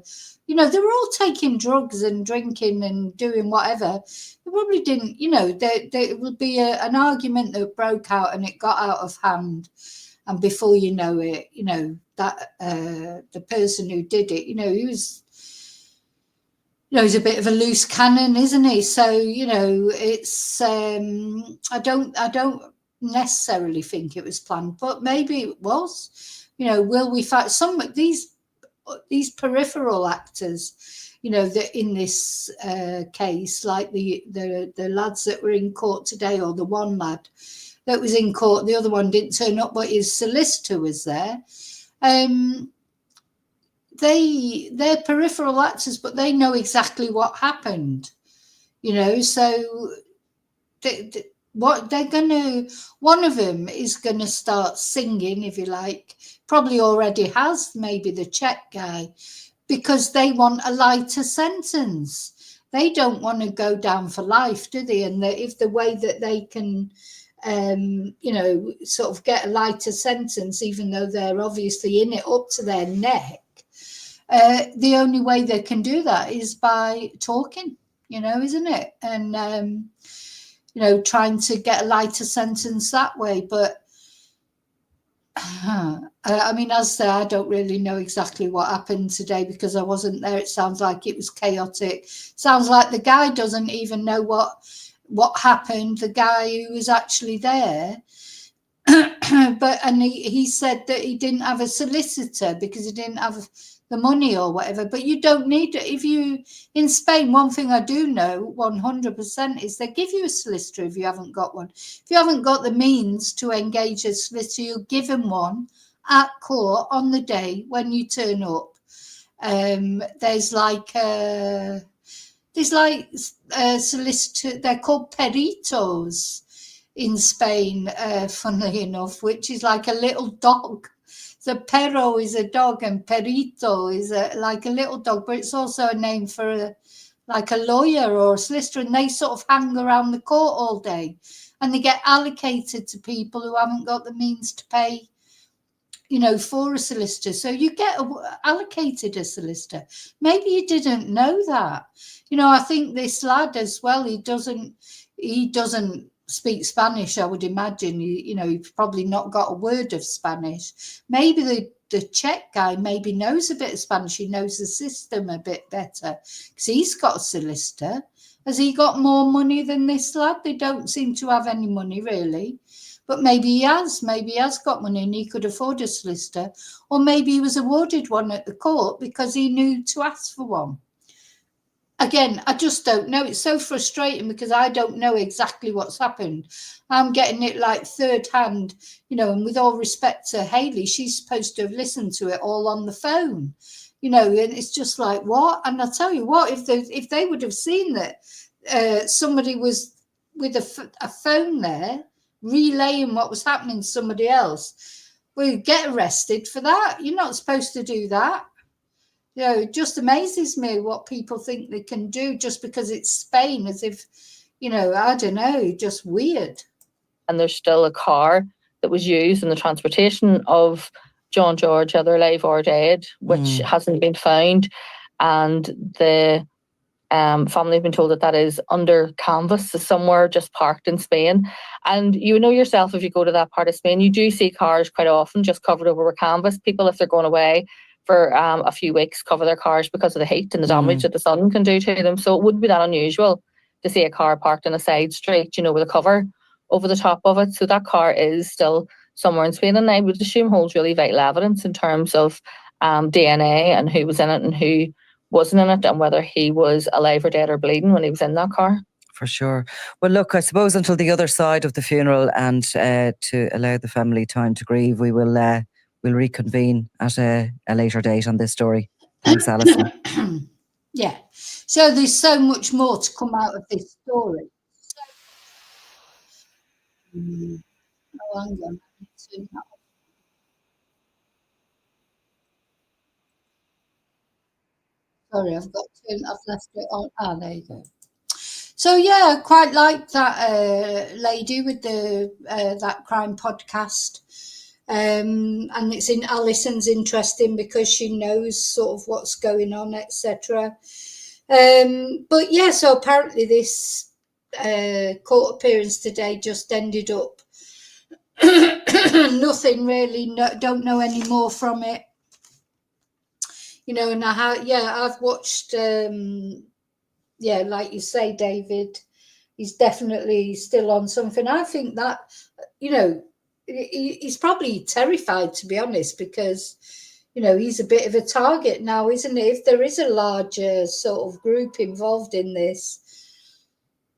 you know, they were all taking drugs and drinking and doing whatever. They probably didn't, you know, there would be an argument that broke out and it got out of hand. And before you know it, you know, that the person who did it, you know, he's a bit of a loose cannon, isn't he? So, you know, it's I don't necessarily think it was planned, but maybe it was. You know, will we find some of these peripheral actors, you know, that in this case, like the lads that were in court today, or the one lad that was in court, the other one didn't turn up, but his solicitor was there. They're peripheral actors, but they know exactly what happened, you know. So what they're gonna, one of them is gonna start singing, if you like, probably already has, maybe the Czech guy, because they want a lighter sentence. They don't want to go down for life, do they? And if the way that they can you know, sort of get a lighter sentence, even though they're obviously in it up to their neck, the only way they can do that is by talking, you know, isn't it? And you know, trying to get a lighter sentence that way. But I mean, as I say, I don't really know exactly what happened today because I wasn't there. It sounds like it was chaotic. Sounds like the guy doesn't even know what happened, the guy who was actually there. And he said that he didn't have a solicitor because he didn't have the money or whatever. But you don't need it. If you, in Spain, one thing I do know 100% is they give you a solicitor if you haven't got one. If you haven't got the means to engage a solicitor, you'll give them one at court on the day when you turn up. There's like solicitor, they're called peritos in Spain, funnily enough, which is like a little dog. So perro is a dog and perito is like a little dog, but it's also a name for like a lawyer or a solicitor, and they sort of hang around the court all day and they get allocated to people who haven't got the means to pay, you know, for a solicitor. So you get allocated a solicitor. Maybe you didn't know that. You know, I think this lad as well, he doesn't speak Spanish, I would imagine. You know, he's probably not got a word of Spanish. Maybe the Czech guy maybe knows a bit of Spanish. He knows the system a bit better because he's got a solicitor. Has he got more money than this lad? They don't seem to have any money, really. But maybe he has. Maybe he has got money and he could afford a solicitor. Or maybe he was awarded one at the court because he knew to ask for one. Again, I just don't know. It's so frustrating because I don't know exactly what's happened. I'm getting it like third hand, you know, and with all respect to Hayley, she's supposed to have listened to it all on the phone, you know, and it's just like, what? And I'll tell you what, if they would have seen that somebody was with a phone there relaying what was happening to somebody else, well, you get arrested for that. You're not supposed to do that. You know, it just amazes me what people think they can do just because it's Spain, as if, you know, I don't know, just weird. And there's still a car that was used in the transportation of John George, either alive or dead, which hasn't been found. And the family have been told that is under canvas somewhere just parked in Spain. And you know yourself, if you go to that part of Spain, you do see cars quite often just covered over with canvas. People, if they're going away for a few weeks, cover their cars because of the heat and the damage that the sun can do to them. So it wouldn't be that unusual to see a car parked in a side street, you know, with a cover over the top of it. So that car is still somewhere in Spain, and I would assume holds really vital evidence in terms of DNA and who was in it and who wasn't in it, and whether he was alive or dead or bleeding when he was in that car. For sure. Well, look, I suppose until the other side of the funeral and to allow the family time to grieve, we'll reconvene at a later date on this story. Thanks, Alison. Yeah. So there's so much more to come out of this story. Oh, hang on. I need to turn that off. Sorry, I've left it on. Ah, there you go. So yeah, I quite like that lady with the that crime podcast. And Alison's interesting because she knows sort of what's going on, etc. But yeah, so apparently this court appearance today just ended up nothing really. Don't know any more from it. And I've watched. Like you say, David, he's definitely still on something. I think that he's probably terrified, to be honest, because he's a bit of a target now, isn't he? If there is a larger sort of group involved in this,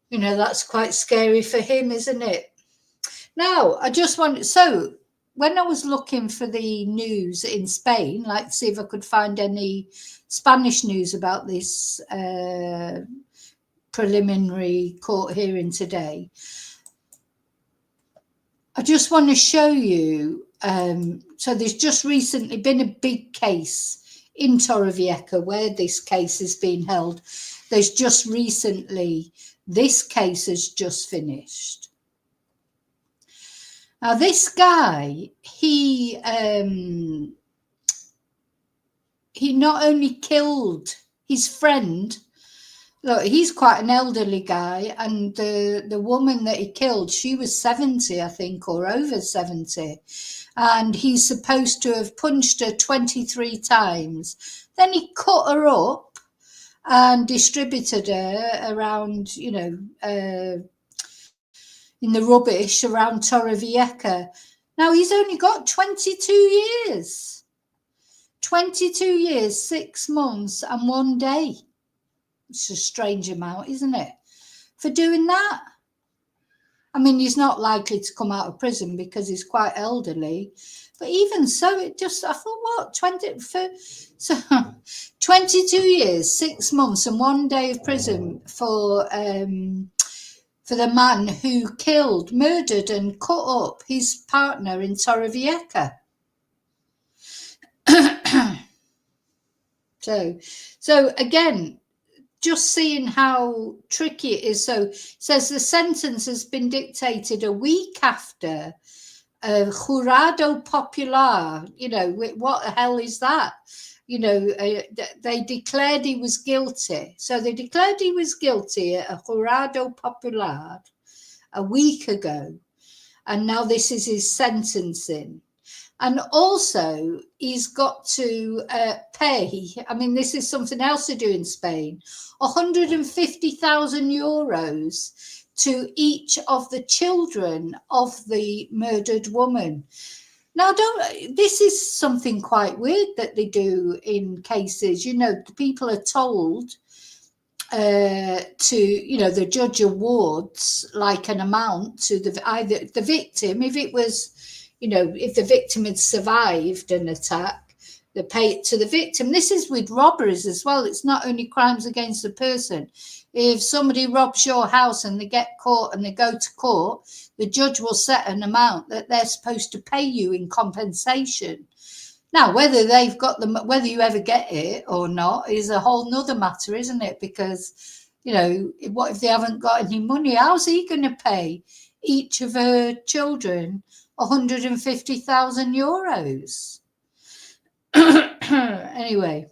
that's quite scary for him, isn't it? Now, when I was looking for the news in Spain, like to see if I could find any Spanish news about this preliminary court hearing today, I just want to show you. So there's just recently been a big case in Torrevieja where this case has been held. There's just recently, this case has just finished. Now, this guy, he not only killed his friend. Look, he's quite an elderly guy, and the woman that he killed, she was 70, I think, or over 70, and he's supposed to have punched her 23 times. Then he cut her up and distributed her around, in the rubbish around Torrevieja. Now, he's only got 22 years. 22 years, 6 months and 1 day. It's a strange amount, isn't it? For doing that. I mean, he's not likely to come out of prison because he's quite elderly. But even so, I thought, 22 years, 6 months and 1 day of prison for the man who murdered and cut up his partner in Torrevieja. So again, just seeing how tricky it is. So it says the sentence has been dictated a week after Jurado Popular. What the hell is that? They declared he was guilty. So they declared he was guilty at a Jurado Popular a week ago. And now this is his sentencing. And also, he's got to pay, I mean, this is something else to do in Spain, 150,000 euros to each of the children of the murdered woman. Now, this is something quite weird that they do in cases. The people are told the judge awards like an amount to either the victim, if it was, if the victim had survived an attack, they pay it to the victim. This is with robberies as well. It's not only crimes against the person. If somebody robs your house and they get caught and they go to court, the judge will set an amount that they're supposed to pay you in compensation. Now, whether whether you ever get it or not is a whole nother matter, isn't it? Because, what if they haven't got any money? How's he going to pay each of her children 150,000 euros? Anyway,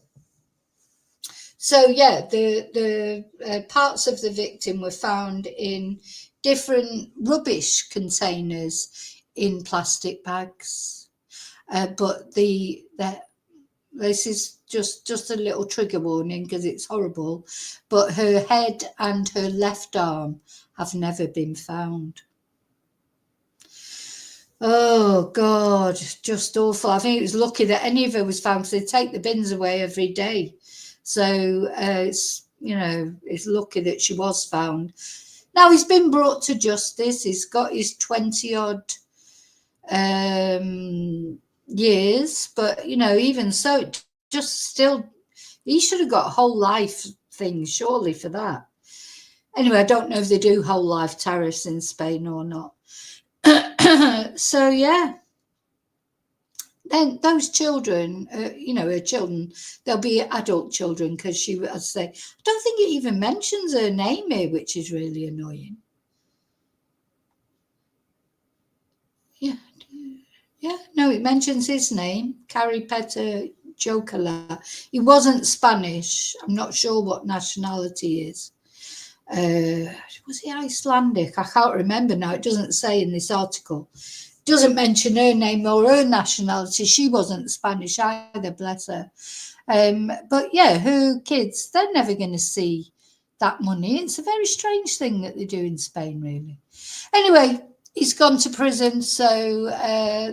so yeah, the parts of the victim were found in different rubbish containers in plastic bags. But this is just a little trigger warning because it's horrible. But her head and her left arm have never been found. Oh God, just awful. I think it was lucky that any of her was found because they take the bins away every day. So it's lucky that she was found. Now he's been brought to justice. He's got his 20-odd years, but even so, he should have got a whole life thing surely for that. Anyway, I don't know if they do whole life tariffs in Spain or not. So yeah, then those children, her children, they'll be adult children, because she, as I say, I don't think it even mentions her name here, which is really annoying. Yeah, no, it mentions his name, Cari Peter Jocala. He wasn't Spanish. I'm not sure what nationality he is. Was he Icelandic? I can't remember now. It doesn't say in this article. It doesn't mention her name or her nationality. She wasn't Spanish either, bless her. But yeah, her kids, they're never going to see that money. It's a very strange thing that they do in Spain, really. Anyway, he's gone to prison, so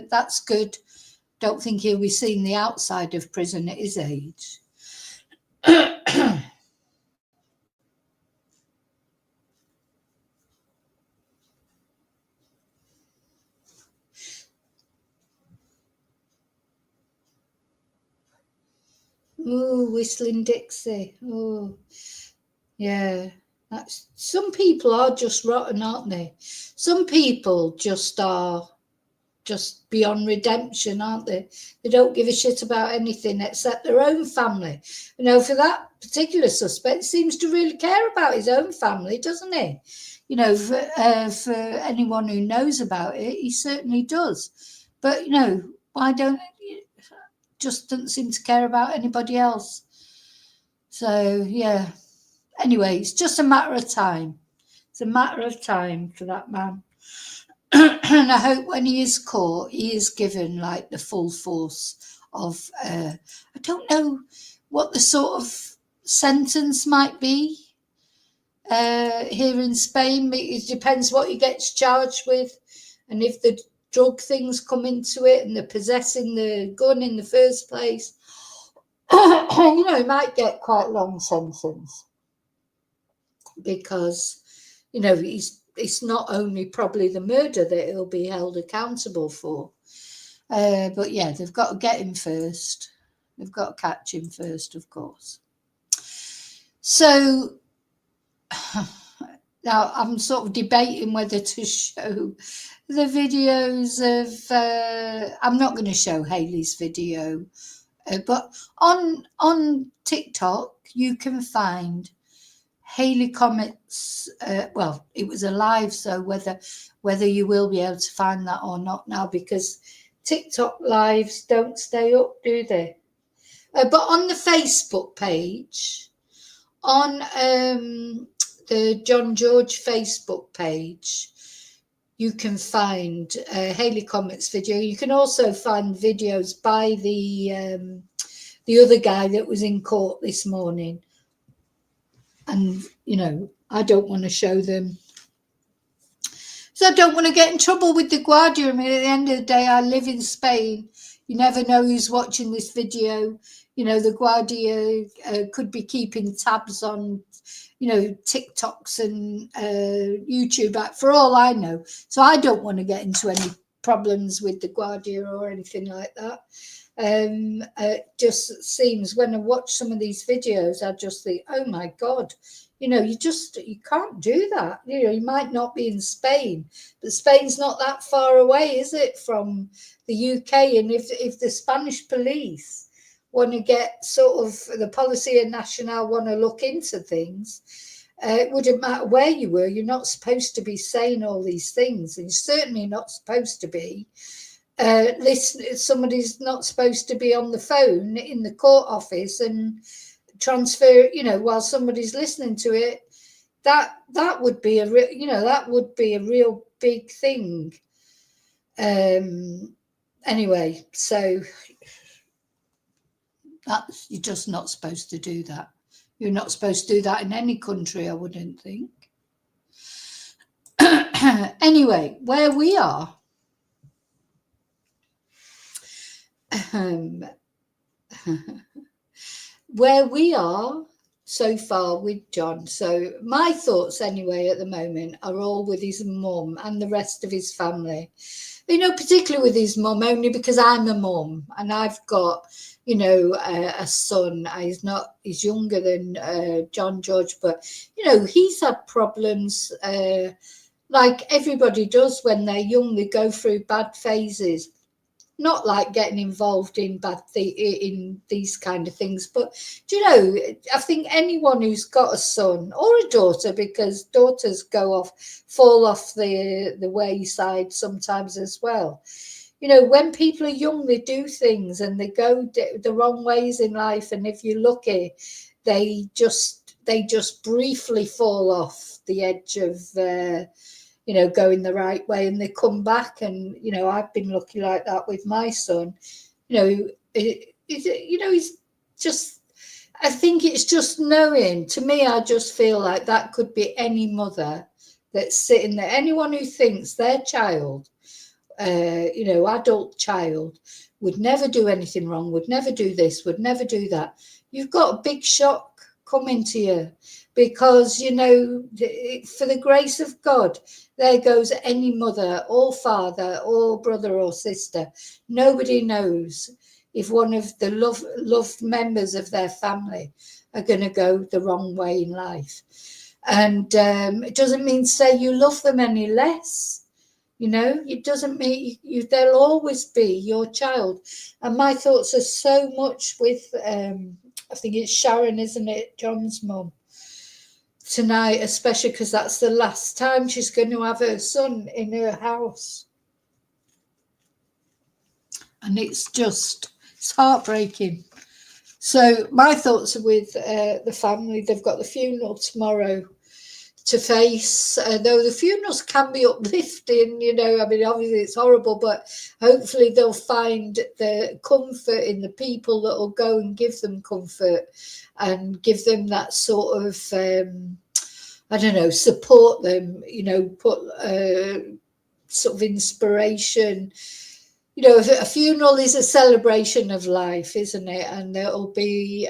that's good. Don't think he'll be seeing the outside of prison at his age. Oh, Whistling Dixie. Oh, yeah. Some people are just rotten, aren't they? Some people just are just beyond redemption, aren't they? They don't give a shit about anything except their own family. For that particular suspect, seems to really care about his own family, doesn't he? For anyone who knows about it, he certainly does. But, why don't just doesn't seem to care about anybody else. So, yeah. Anyway, it's just a matter of time. It's a matter of time for that man. And I hope when he is caught, he is given like the full force of, I don't know what the sort of sentence might be here in Spain. It depends what he gets charged with, and if the drug things come into it and the possessing the gun in the first place, he might get quite a long sentence, because it's not only probably the murder that he'll be held accountable for, but yeah, they've got to get him first. They've got to catch him first, of course. So now I'm sort of debating whether to show the videos of, I'm not going to show Hayley's video, but on TikTok you can find Hayley Comets. Well, it was a live, so whether you will be able to find that or not now, because TikTok lives don't stay up, do they? But on the Facebook page, on the John George Facebook page, you can find Hayley Comets video. You can also find videos by the other guy that was in court this morning. And, I don't want to show them. So I don't want to get in trouble with the Guardia. I mean, at the end of the day, I live in Spain. You never know who's watching this video. The Guardia could be keeping tabs on, TikToks and YouTube, for all I know. So I don't want to get into any problems with the Guardia or anything like that. It just seems, when I watch some of these videos, I just think, oh my God, you can't do that. You might not be in Spain, but Spain's not that far away, is it, from the UK? And if the Spanish police want to get sort of the Policía Nacional want to look into things, it wouldn't matter where you were. You're not supposed to be saying all these things, and you're certainly not supposed to be somebody's not supposed to be on the phone in the court office and transfer, while somebody's listening to it. That would be that would be a real big thing. Anyway, so you're just not supposed to do that. You're not supposed to do that in any country, I wouldn't think. Anyway, where we are, where we are so far with John. So my thoughts anyway at the moment are all with his mum and the rest of his family. Particularly with his mum, only because I'm a mum and I've got, a son. He's younger than John George, but, he's had problems, like everybody does when they're young, they go through bad phases. Not like getting involved in in these kind of things, but do you know, I think anyone who's got a son or a daughter, because daughters fall off the wayside sometimes as well. You know, when people are young, they do things and they go the wrong ways in life, and if you're lucky, they just briefly fall off the edge of you know, going the right way, and they come back. And you know, I've been lucky like that with my son. You know, you know, he's just, I think it's just knowing. To me, I just feel like that could be any mother that's sitting there, anyone who thinks their child, you know, adult child, would never do anything wrong, would never do this, would never do that. You've got a big shock coming to you, because, you know, for the grace of God, there goes any mother or father or brother or sister. Nobody knows if one of the loved members of their family are going to go the wrong way in life. And it doesn't mean to say you love them any less. You know, it doesn't mean they'll always be your child. And my thoughts are so much with, I think it's Sharon, isn't it, John's mum, tonight, especially because that's the last time she's going to have her son in her house. And it's heartbreaking. So my thoughts are with the family. They've got the funeral tomorrow to face, though the funerals can be uplifting, you know. I mean, obviously it's horrible, but hopefully they'll find the comfort in the people that will go and give them comfort and give them that sort of, I don't know, support them, you know, put sort of inspiration. You know, a funeral is a celebration of life, isn't it? And there'll be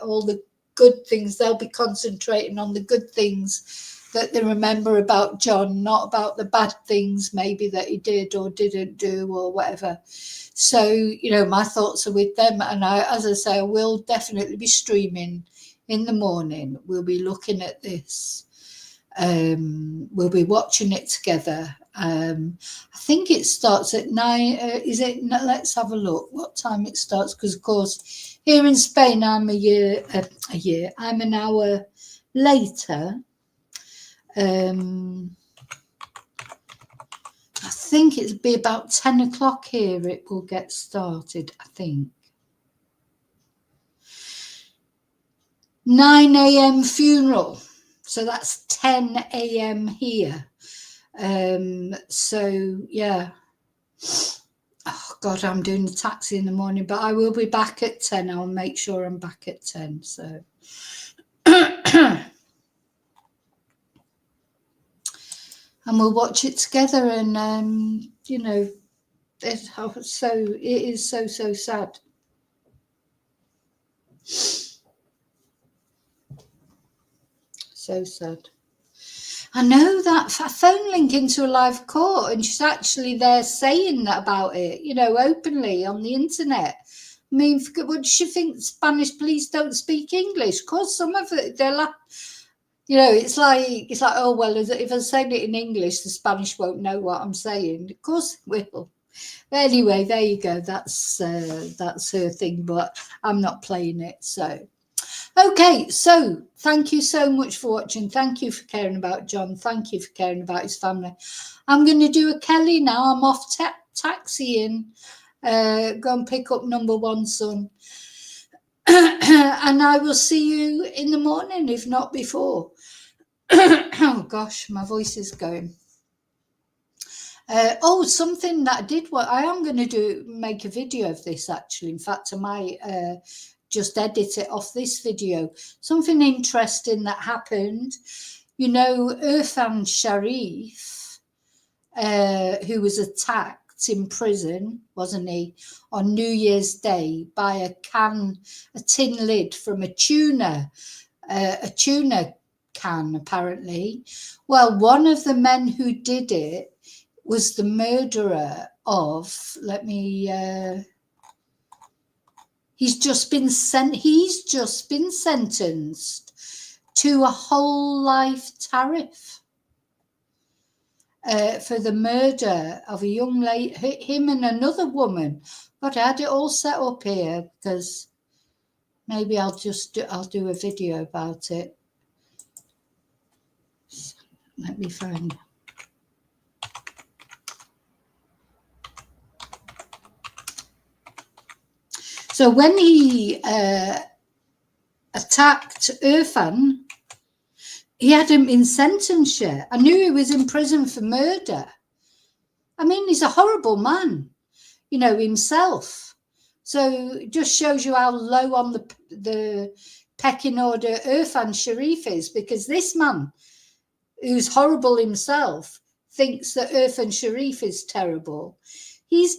all the good things. They'll be concentrating on the good things that they remember about John, not about the bad things maybe that he did or didn't do or whatever. So, you know, my thoughts are with them. And as I say, I will definitely be streaming in the morning. We'll be looking at this. We'll be watching it together. I think it starts at 9. Is it? Let's have a look what time it starts. Because, of course, here in Spain, I'm I'm an hour later. I think it'll be about 10 o'clock here. It will get started, I think. 9 a.m. funeral. So that's 10 a.m. here. So, yeah. Oh, God, I'm doing the taxi in the morning, but I will be back at 10. I'll make sure I'm back at 10. So, and we'll watch it together. And, you know, it is so sad. So sad. I know that I phone link into a live court, and she's actually there saying that about it, you know, openly on the internet. I mean, would she think Spanish police don't speak English? Of course, some of it, they're like, you know, it's like, oh, well, if I'm saying it in English, the Spanish won't know what I'm saying. Of course it will. But anyway, there you go. That's her thing, but I'm not playing it. So, okay. So thank you so much for watching. Thank you for caring about John. Thank you for caring about his family. I'm going to do a Kelly now. I'm off taxiing. Go and pick up number one son. And I will see you in the morning, if not before. Oh gosh, my voice is going. Something that I did. What I am going to make a video of this actually. In fact, I might just edit it off this video. Something interesting that happened. You know, Irfan Sharif, who was attacked in prison, wasn't he, on New Year's Day by a tin lid from a tuna can, apparently. Well, one of the men who did it was the murderer of, he's just been sentenced to a whole life tariff. for the murder of a young lady, him and another woman. But I had it all set up here because maybe I'll do a video about it. Let me find. So when he attacked Irfan, he hadn't been sentenced yet. I knew he was in prison for murder. I mean, he's a horrible man, you know, himself. So it just shows you how low on the pecking order Irfan Sharif is, because this man, who's horrible himself, thinks that Irfan Sharif is terrible. He's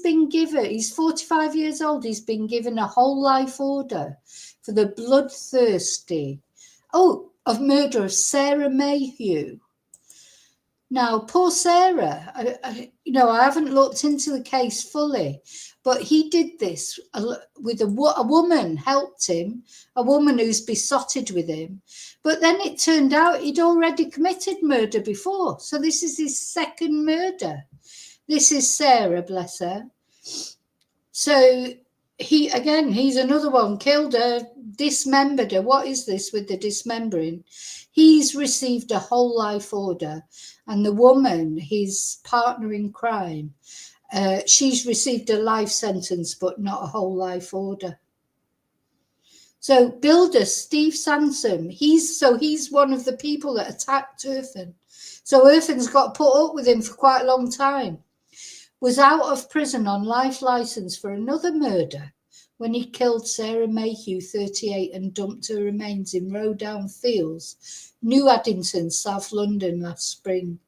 45 years old, he's been given a whole life order for the bloodthirsty, of murder of Sarah Mayhew. Now, poor Sarah, I haven't looked into the case fully, but he did this with a woman helped him, a woman who's besotted with him. But then it turned out he'd already committed murder before. So this is his second murder. This is Sarah, bless her. So he's another one, killed her, dismembered her. What is this with the dismembering? He's received a whole life order. And the woman, his partner in crime, she's received a life sentence, but not a whole life order. So builder Steve Sansom, he's one of the people that attacked Irfan. So Irfan's got put up with him for quite a long time. Was out of prison on life license for another murder when he killed Sarah Mayhew, 38, and dumped her remains in Rowdown Fields, New Addington, South London, last spring.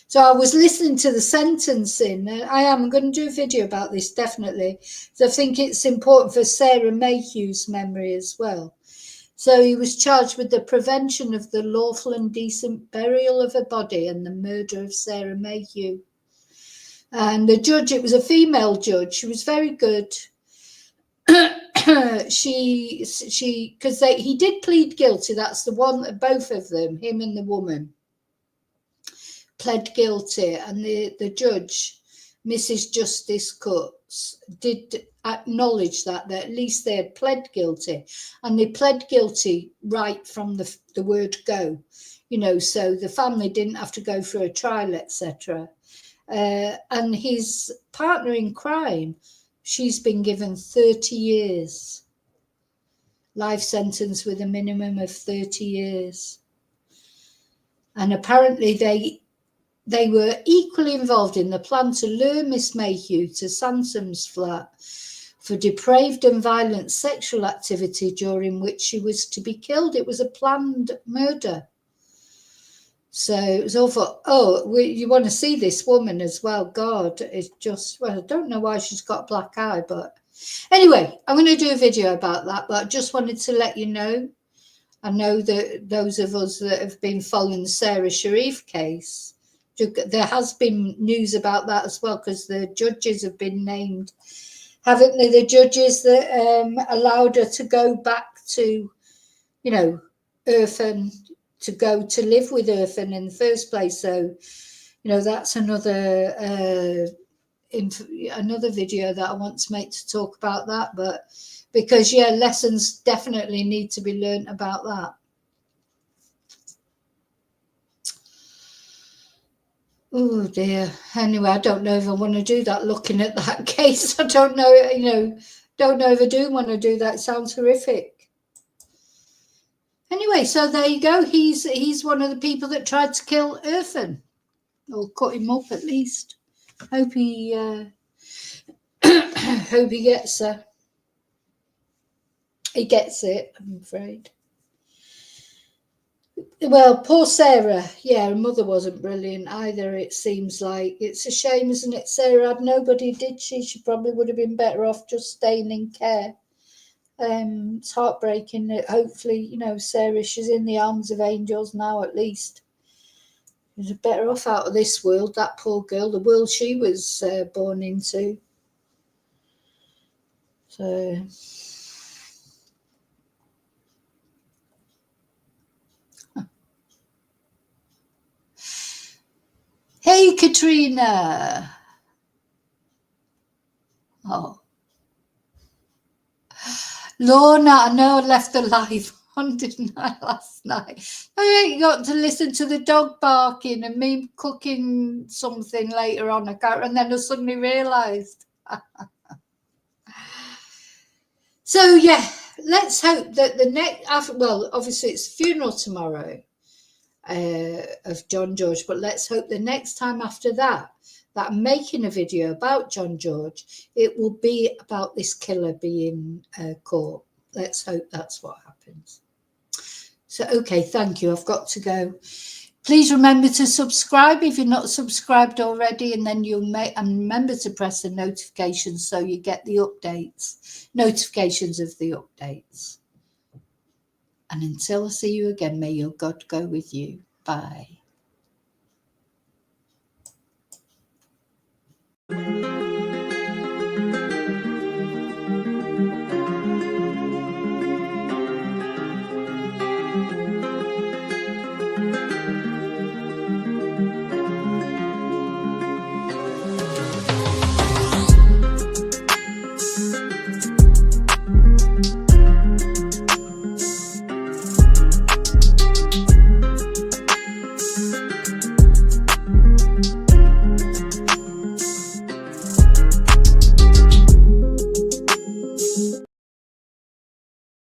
So I was listening to the sentencing. I'm going to do a video about this, definitely. So I think it's important for Sarah Mayhew's memory as well. So he was charged with the prevention of the lawful and decent burial of a body and the murder of Sarah Mayhew. And the judge, it was a female judge. She was very good. He did plead guilty. That's the one that both of them, him and the woman, pled guilty. And the judge, Mrs. Justice Cutts, did acknowledge that at least they had pled guilty. And they pled guilty right from the word go, so the family didn't have to go through a trial, etc. And his partner in crime, she's been given 30 years, life sentence with a minimum of 30 years. And apparently they were equally involved in the plan to lure Miss Mayhew to Sansom's flat for depraved and violent sexual activity during which she was to be killed. It was a planned murder. So it was awful. You want to see this woman as well. God, it's just, I don't know why she's got a black eye, but anyway, I'm going to do a video about that, but I just wanted to let you know. I know that those of us that have been following the Sarah Sharif case, there has been news about that as well, because the judges have been named, haven't they? The judges that allowed her to go back to, Irfan, to go to live with Irfan in the first place. So, that's another video that I want to make to talk about that. But because, lessons definitely need to be learnt about that. Oh dear. Anyway, I don't know if I want to do that looking at that case. I don't know, don't know if I do want to do that. It sounds horrific. Anyway, so there you go. He's one of the people that tried to kill Irfan, or cut him up at least. Hope he gets he gets it, I'm afraid. Well, poor Sarah. Her mother wasn't brilliant either, it seems like. It's a shame, isn't it? Sarah had nobody, did she? She probably would have been better off just staying in care. It's heartbreaking that hopefully, Sarah, she's in the arms of angels now at least. She's better off out of this world, that poor girl, the world she was born into. So... Hey, Katrina. Oh. Lorna, I know I left the live on, didn't I, last night? I ain't got to listen to the dog barking and me cooking something later on. I can't, and then I suddenly realised. So, yeah, let's hope that the next, well, obviously it's funeral tomorrow of John George, but let's hope the next time after that I'm making a video about John George, it will be about this killer being caught. Let's hope that's what happens. So, okay, thank you. I've got to go. Please remember to subscribe if you're not subscribed already, and then and remember to press the notifications so you get the notifications of the updates. And until I see you again, may your God go with you. Bye.